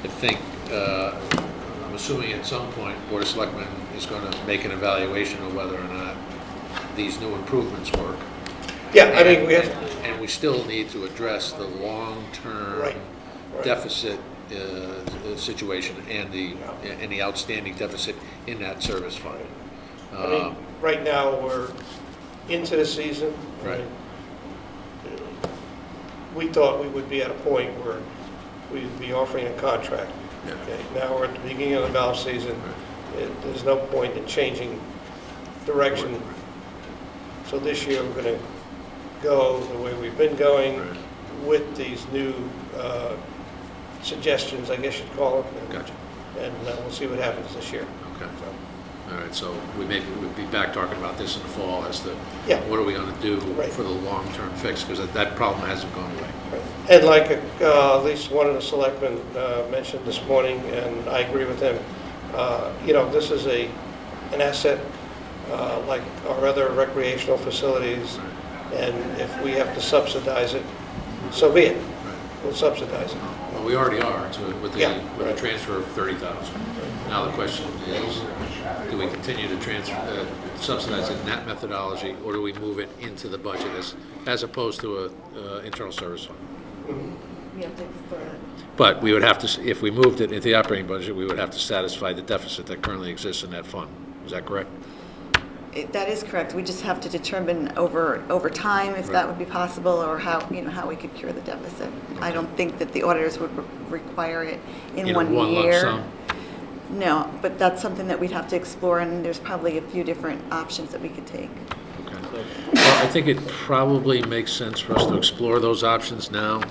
I think, I'm assuming at some point, Board of Selectmen is going to make an evaluation of whether or not these new improvements work. Yeah, I mean, we have... And we still need to address the long-term Right. deficit situation and the outstanding deficit in that service fund. I mean, right now, we're into the season. Right. We thought we would be at a point where we'd be offering a contract. Yeah. Okay, now we're at the beginning of the golf season. there's no point in changing direction. So this year, we're going to go the way we've been going with these new suggestions, I guess you'd call them. Gotcha. And we'll see what happens this year. Okay. All right, so we'll be back talking about this in the fall as to Yeah. what are we going to do Right. for the long-term fix, because that problem hasn't gone away. And like at least one of the selectmen mentioned this morning, and I agree with him, this is an asset like our other recreational facilities, and if we have to subsidize it, so be it. We'll subsidize it. Well, we already are, so with Yeah, the right. transfer of 30,000. Now the question is, do we continue to subsidize it in that methodology, or do we move it into the budget as opposed to a internal service fund? But we would have to, if we moved it into the operating budget, we would have to satisfy the deficit that currently exists in that fund. Is that correct? That is correct. We just have to determine over time if that would be possible, or how we could cure the deficit. I don't think that the auditors would require it in In a one lump year. sum? No, but that's something that we'd have to explore, and there's probably a few different options that we could take. Okay. Well, I think it probably makes sense for us to explore those options now,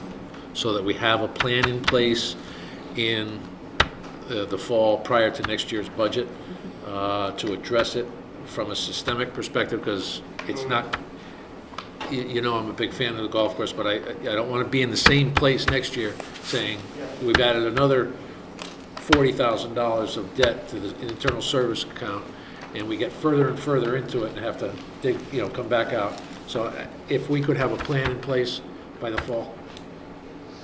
so that we have a plan in place in the fall prior to next year's budget to address it from a systemic perspective, because it's not, I'm a big fan of the golf course, but I don't want to be in the same place next year saying we've added another $40,000 of debt to the internal service account, and we get further and further into it and have to dig, come back out. So if we could have a plan in place by the fall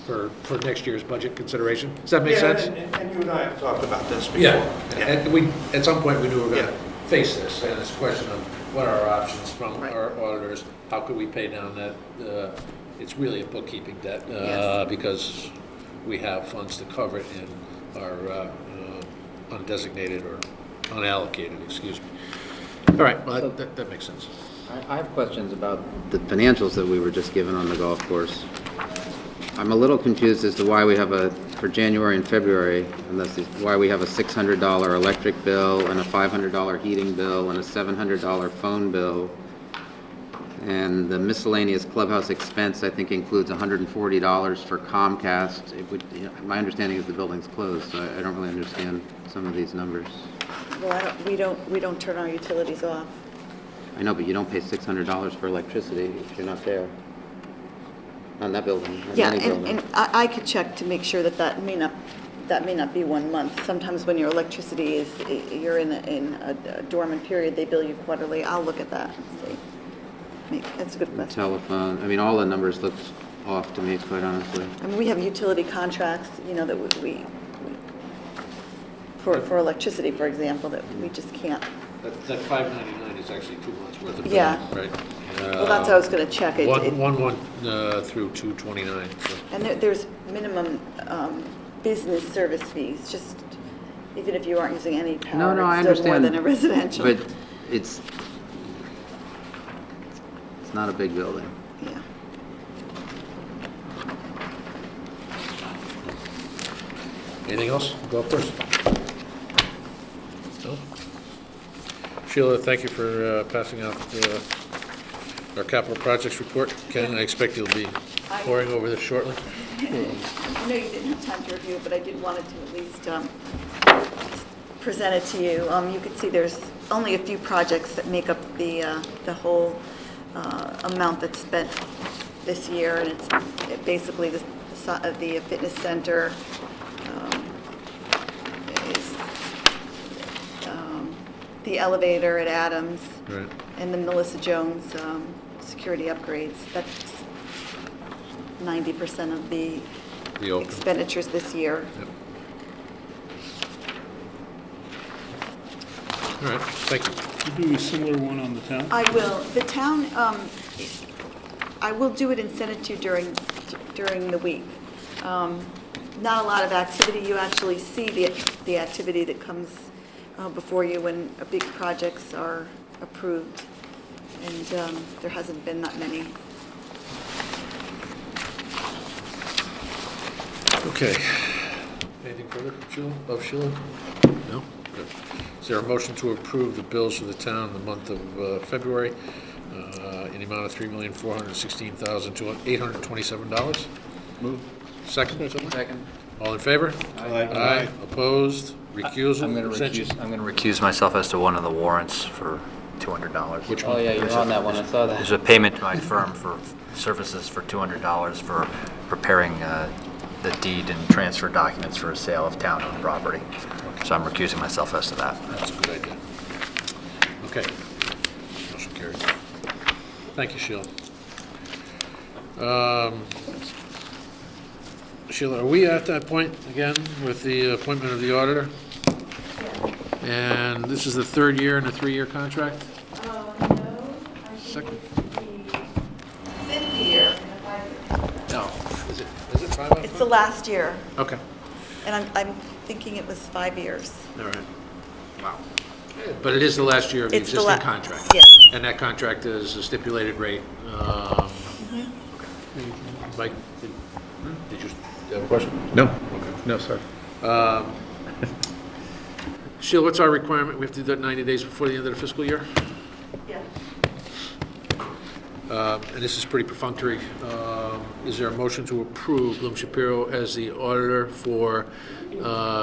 for next year's budget consideration, does that make sense? And you and I have talked about this before. Yeah, and at some point, we knew we were going to face this, and it's a question of what are our options from our auditors, how could we pay down that, it's really a bookkeeping debt, because we have funds to cover it in our undesignated or unallocated, excuse me. All right, well, that makes sense. I have questions about the financials that we were just given on the golf course. I'm a little confused as to why we have for January and February, why we have a $600 electric bill and a $500 heating bill and a $700 phone bill. And the miscellaneous clubhouse expense, I think, includes $140 for Comcast. My understanding is the building's closed, so I don't really understand some of these numbers. Well, we don't turn our utilities off. I know, but you don't pay $600 for electricity if you're not there. Not in that building, or Yeah, any building. and I could check to make sure that may not be 1 month. Sometimes when your electricity you're in a dormant period, they bill you quarterly. I'll look at that and see. That's a good question. Telephone, all the numbers looked off to me, quite honestly. I mean, we have utility contracts, that we for electricity, for example, that we just can't. That $599 is actually 2 months worth of billing, Yeah. right? Well, that's what I was going to check. One through 2/29. So. And there's minimum business service fees, just even if you aren't using any power. No, I it's still more understand. than a residential. But it's not a big building. Yeah. Anything else? Go up first. No? Sheila, thank you for passing out our capital projects report. Ken, I expect you'll be poring over this shortly. I know you didn't have time to review it, but I did want to at least present it to you. You can see there's only a few projects that make up the whole amount that's spent this year, and it's basically the fitness center, the elevator at Adams, Right. and the Melissa Jones security upgrades. That's 90% of the open. expenditures this year. Yep. All right, thank you. You do a similar one on the town? I will. The town, I will do it and send it to you during the week. Not a lot of activity. You actually see the activity that comes before you when big projects are approved, and there hasn't been that many. Okay. Anything further, Sheila? Sheila? No? Good. Is there a motion to approve the bills for the town in the month of February in the amount of $3,416,827? Move. Second? Second. All in favor? Aye. Opposed? Recusal? I'm going to Abstentions? recuse myself as to one of the warrants for $200. Which Oh, yeah, you're on that one, I saw that. There's a payment to my firm for services for $200 for preparing the deed and transfer documents for a sale of town-owned property. So I'm recusing myself as to that. That's a good idea. Okay. Motion carries. Thank you, Sheila. Sheila, are we at that point again with the appointment of the auditor? And this is the third year in a 3-year contract? No, Second? fifth year. No. Is it 5 out of It's 5? the last year, Okay. and I'm thinking it was 5 years. All right. Wow. But it is the last year of the It's the existing la- contract? yes. And that contract is a stipulated rate? Mm-hmm. Mike, did you have a question? No, Okay. no, sorry. Sheila, what's our requirement? We have to do that 90 days before the end of the fiscal year? Yeah. And this is pretty perfunctory. Is there a motion to approve Bloom Shapiro as the auditor for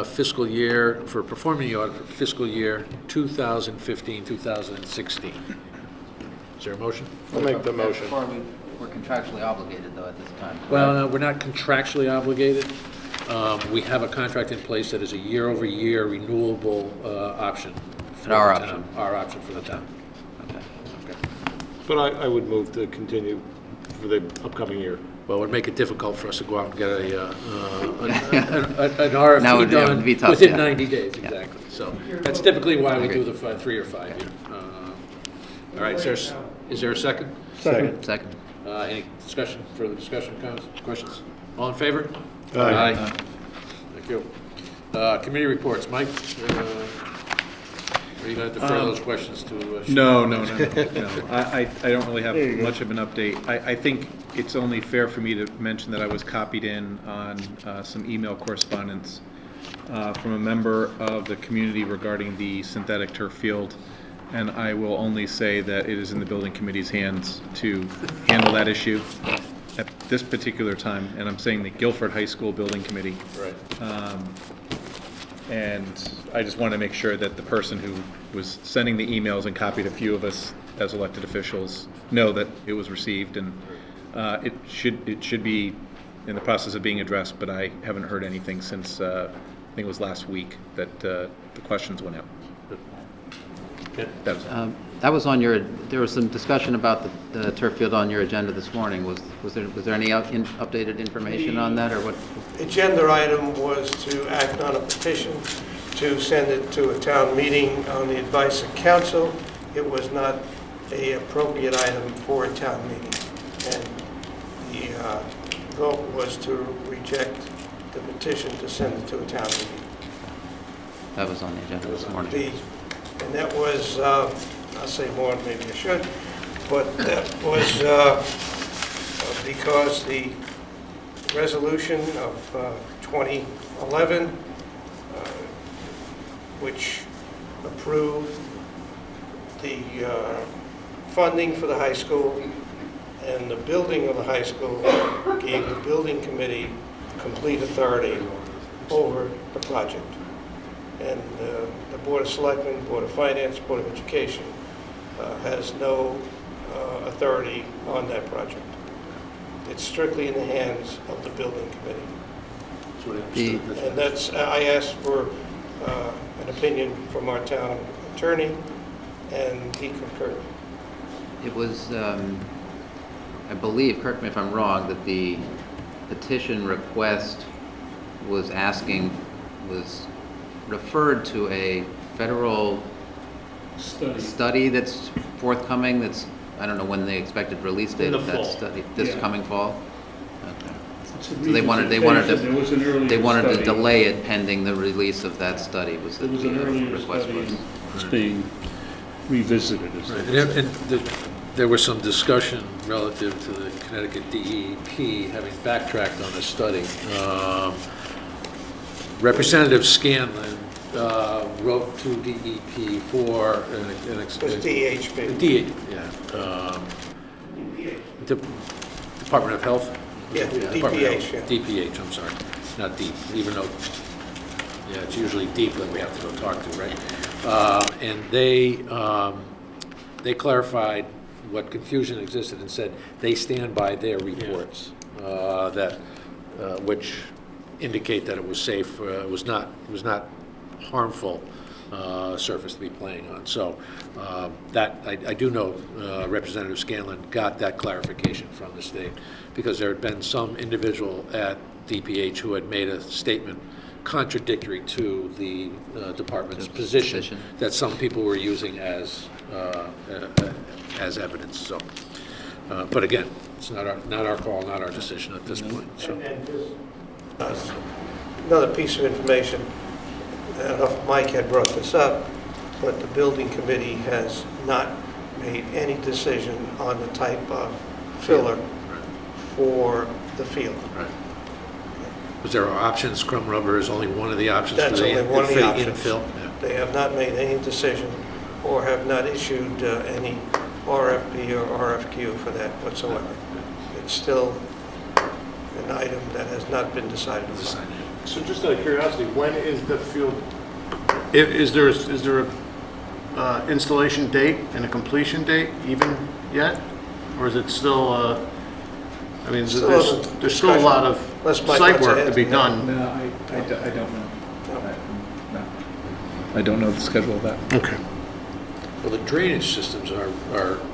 fiscal year, for performing the audit for fiscal year 2015, 2016? Is there a motion? I'll make the motion. We're contractually obligated, though, at this time. Well, no, we're not contractually obligated. We have a contract in place that is a year-over-year renewable option. for Our the town. option. Our option for the town. Okay. Okay. But I would move to continue for the upcoming year. Well, it would make it difficult for us to go out and get an That RFP would- yeah, it done would be tough, within yeah. 90 days, exactly. So that's typically why we do the 3 or 5 year. All right, is there a second? Second. Second. Any discussion, further discussion, comments, questions? All in favor? Aye. Thank you. Committee reports, Mike, are you going to defer those questions to? No. I don't really have much of an update. I think it's only fair for me to mention that I was copied in on some email correspondence from a member of the community regarding the synthetic turf field. And I will only say that it is in the building committee's hands to handle that issue at this particular time. And I'm saying the Guilford High School Building Committee. Right. And I just want to make sure that the person who was sending the emails and copied a few of us as elected officials know that it was received, and it should be in the process of being addressed, but I haven't heard anything since, I think it was last week that the questions went out. That was all. That was on your, there was some discussion about the turf field on your agenda this morning. Was there any updated information on that, or what? Agenda item was to act on a petition to send it to a town meeting on the advice of council. It was not a appropriate item for a town meeting. And the vote was to reject the petition to send it to a town meeting. That was on the agenda this morning. And that was, I'll say more, maybe I should, but that was because the resolution of 2011, which approved the funding for the high school and the building of the high school, gave the building committee complete authority over the project. And the Board of Selectmen, Board of Finance, Board of Education has no authority on that project. It's strictly in the hands of the building committee. That's what I understood. And that's, I asked for an opinion from our town attorney, and he concurred. It was, I believe, correct me if I'm wrong, that the petition request was referred to a federal study that's forthcoming, that's, I don't know when the expected release date of that study. This coming fall? Okay. So they wanted to delay it pending the release of that study, was the request was. It's being revisited. And there was some discussion relative to the Connecticut DEP having backtracked on the study. Representative Scanlon wrote to DEP for an It was DHP. Department of Health? Yeah, Department of Health. DPH, yeah. DPH, I'm sorry, not DEEP, even though, yeah, it's usually DEEP that we have to go talk to, right? And they clarified what confusion existed and said they stand by their reports, which indicate that it was safe, it was not harmful surface to be playing on. So that, I do know Representative Scanlon got that clarification from the state, because there had been some individual at DPH who had made a statement contradictory to the department's position that some people were using as evidence. So, but again, it's not our call, not our decision at this point. So. And just another piece of information, I don't know if Mike had brought this up, but the building committee has not made any decision on the type of filler for the field. Right. Was there options? Crumb rubber is only one of the options That's for the only one of the options. infill? Yeah. They have not made any decision or have not issued any RFP or RFQ for that whatsoever. It's still an item that has not been decided upon. So just out of curiosity, when is the field, is there a installation date and a completion date even yet? Or is it still, I mean, Still there's still a lot of Unless Mike site wants to work to add be to done? No, I don't know. I don't know the schedule of that. Okay. Well, the drainage systems are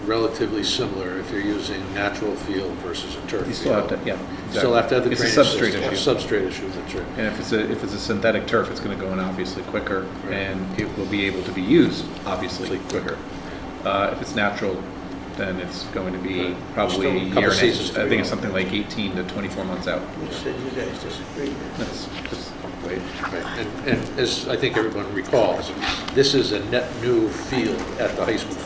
relatively similar if you're using natural field versus a turf You still have field. to, yeah. Still have to have the It's a drainage substrate system. issue. Substrate issue, that's right. And if it's a synthetic turf, it's going to go in obviously quicker, and it will be able to be used obviously quicker. If it's natural, then it's going to be probably a Still a year couple and seasons to I be think it's on. something like 18 to 24 months out. You said you guys disagree. That's just wait. Right. And as I think everyone recalls, this is a net new field at the high school.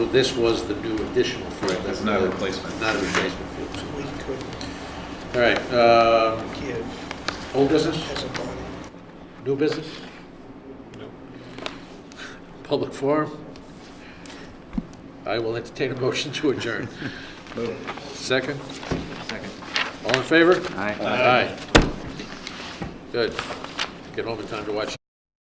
This was the new additional field. Right, it's not a replacement. Not a replacement field. We could All right, give old business, as a body. new business? Public forum? I will entertain a motion to adjourn. Second? Second. All in favor? Aye. Aye. Good. Get home in time to watch.